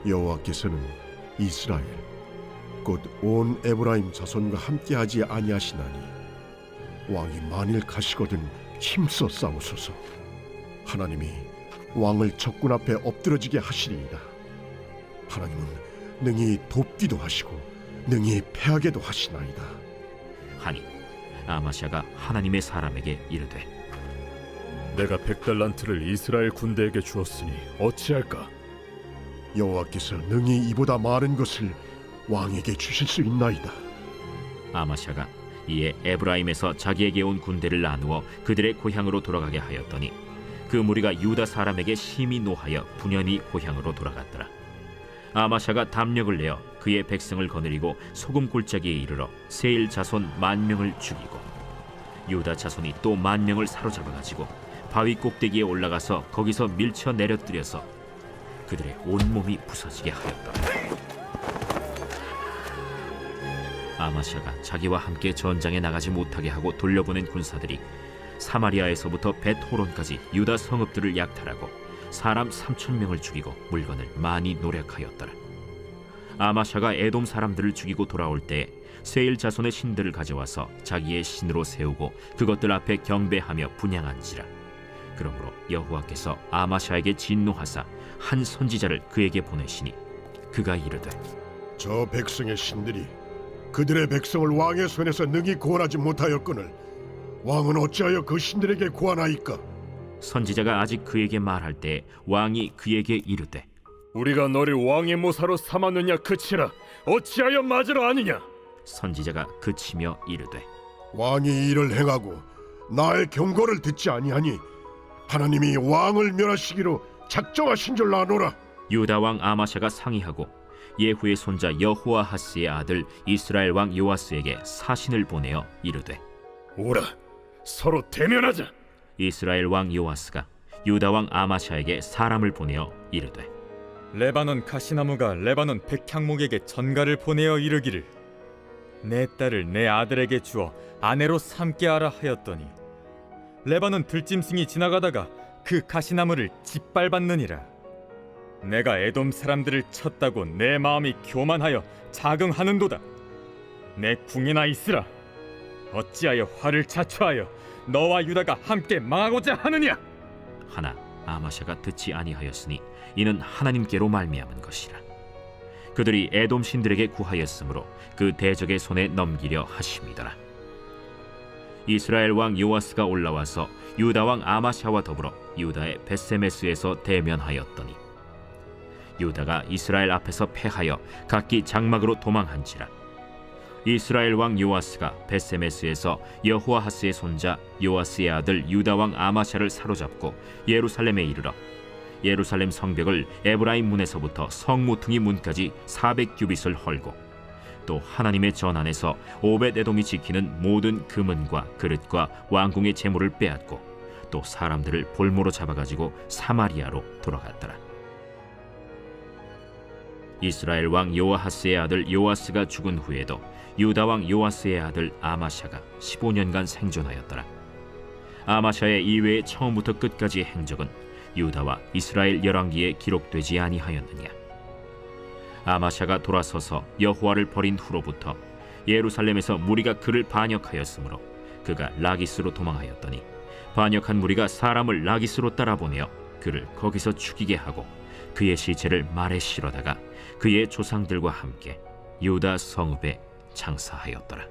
여호와께서는 이스라엘 곧 온 에브라임 자손과 함께하지 아니하시나니 왕이 만일 가시거든 힘써 싸우소서. 하나님이 왕을 적군 앞에 엎드러지게 하시리이다. 하나님은 능히 돕기도 하시고 능히 패하게도 하시나이다 하니 아마샤가 하나님의 사람에게 이르되 내가 100달란트를 이스라엘 군대에게 주었으니 어찌할까? 여호와께서 능히 이보다 많은 것을 왕에게 주실 수 있나이다. 아마샤가 이에 에브라임에서 자기에게 온 군대를 나누어 그들의 고향으로 돌아가게 하였더니 그 무리가 유다 사람에게 심히 노하여 분연히 고향으로 돌아갔더라. 아마샤가 담력을 내어 그의 백성을 거느리고 소금 골짜기에 이르러 세일 자손 10,000명을 죽이고 유다 자손이 또 10,000명을 사로잡아가지고 바위 꼭대기에 올라가서 거기서 밀쳐 내려뜨려서 그들의 온몸이 부서지게 하였더라. 아마샤가 자기와 함께 전장에 나가지 못하게 하고 돌려보낸 군사들이 사마리아에서부터 벳호론까지 유다 성읍들을 약탈하고 사람 3,000명을 죽이고 물건을 많이 노략하였더라. 아마샤가 에돔 사람들을 죽이고 돌아올 때에 세일 자손의 신들을 가져와서 자기의 신으로 세우고 그것들 앞에 경배하며 분향한지라. 그러므로 여호와께서 아마샤에게 진노하사 한 선지자를 그에게 보내시니 그가 이르되 저 백성의 신들이 그들의 백성을 왕의 손에서 능히 구원하지 못하였거늘 왕은 어찌하여 그 신들에게 구하나이까? 선지자가 아직 그에게 말할 때 왕이 그에게 이르되 우리가 너를 왕의 모사로 삼았느냐 그치라. 어찌하여 맞으러 아니냐? 선지자가 그치며 이르되 왕이 이를 행하고 나의 경고를 듣지 아니하니 하나님이 왕을 멸하시기로 작정하신 줄 아노라. 유다 왕 아마샤가 상의하고 예후의 손자 여호아하스의 아들 이스라엘 왕 요아스에게 사신을 보내어 이르되 오라, 서로 대면하자. 이스라엘 왕 요아스가 유다 왕 아마샤에게 사람을 보내어 이르되 레바논 가시나무가 레바논 백향목에게 전가를 보내어 이르기를 내 딸을 내 아들에게 주어 아내로 삼게 하라 하였더니 레바논 들짐승이 지나가다가 그 가시나무를 짓밟았느니라. 내가 에돔 사람들을 쳤다고 내 마음이 교만하여 자긍하는도다. 내 궁이나 있으라. 어찌하여 화를 자초하여 너와 유다가 함께 망하고자 하느냐? 하나 아마샤가 듣지 아니하였으니 이는 하나님께로 말미암은 것이라. 그들이 에돔 신들에게 구하였으므로 그 대적의 손에 넘기려 하심이더라. 이스라엘 왕 요아스가 올라와서 유다 왕 아마샤와 더불어 유다의 벳세메스에서 대면하였더니 유다가 이스라엘 앞에서 패하여 각기 장막으로 도망한지라. 이스라엘 왕 요아스가 벳세메스에서 여호아하스의 손자 요아스의 아들 유다 왕 아마샤를 사로잡고 예루살렘에 이르러 예루살렘 성벽을 에브라임 문에서부터 성 모퉁이 문까지 400규빗을 헐고 또 하나님의 전 안에서 오벳에돔이 지키는 모든 금은과 그릇과 왕궁의 재물을 빼앗고 또 사람들을 볼모로 잡아가지고 사마리아로 돌아갔더라. 이스라엘 왕 요아하스의 아들 요아스가 죽은 후에도 유다 왕 요아스의 아들 아마샤가 15년간 생존하였더라. 아마샤의 이외의 처음부터 끝까지의 행적은 유다와 이스라엘 열왕기에 기록되지 아니하였느냐. 아마샤가 돌아서서 여호와를 버린 후로부터 예루살렘에서 무리가 그를 반역하였으므로 그가 라기스로 도망하였더니 반역한 무리가 사람을 라기스로 따라보내어 그를 거기서 죽이게 하고 그의 시체를 말에 실어다가 그의 조상들과 함께 유다 성읍에 장사하였더라.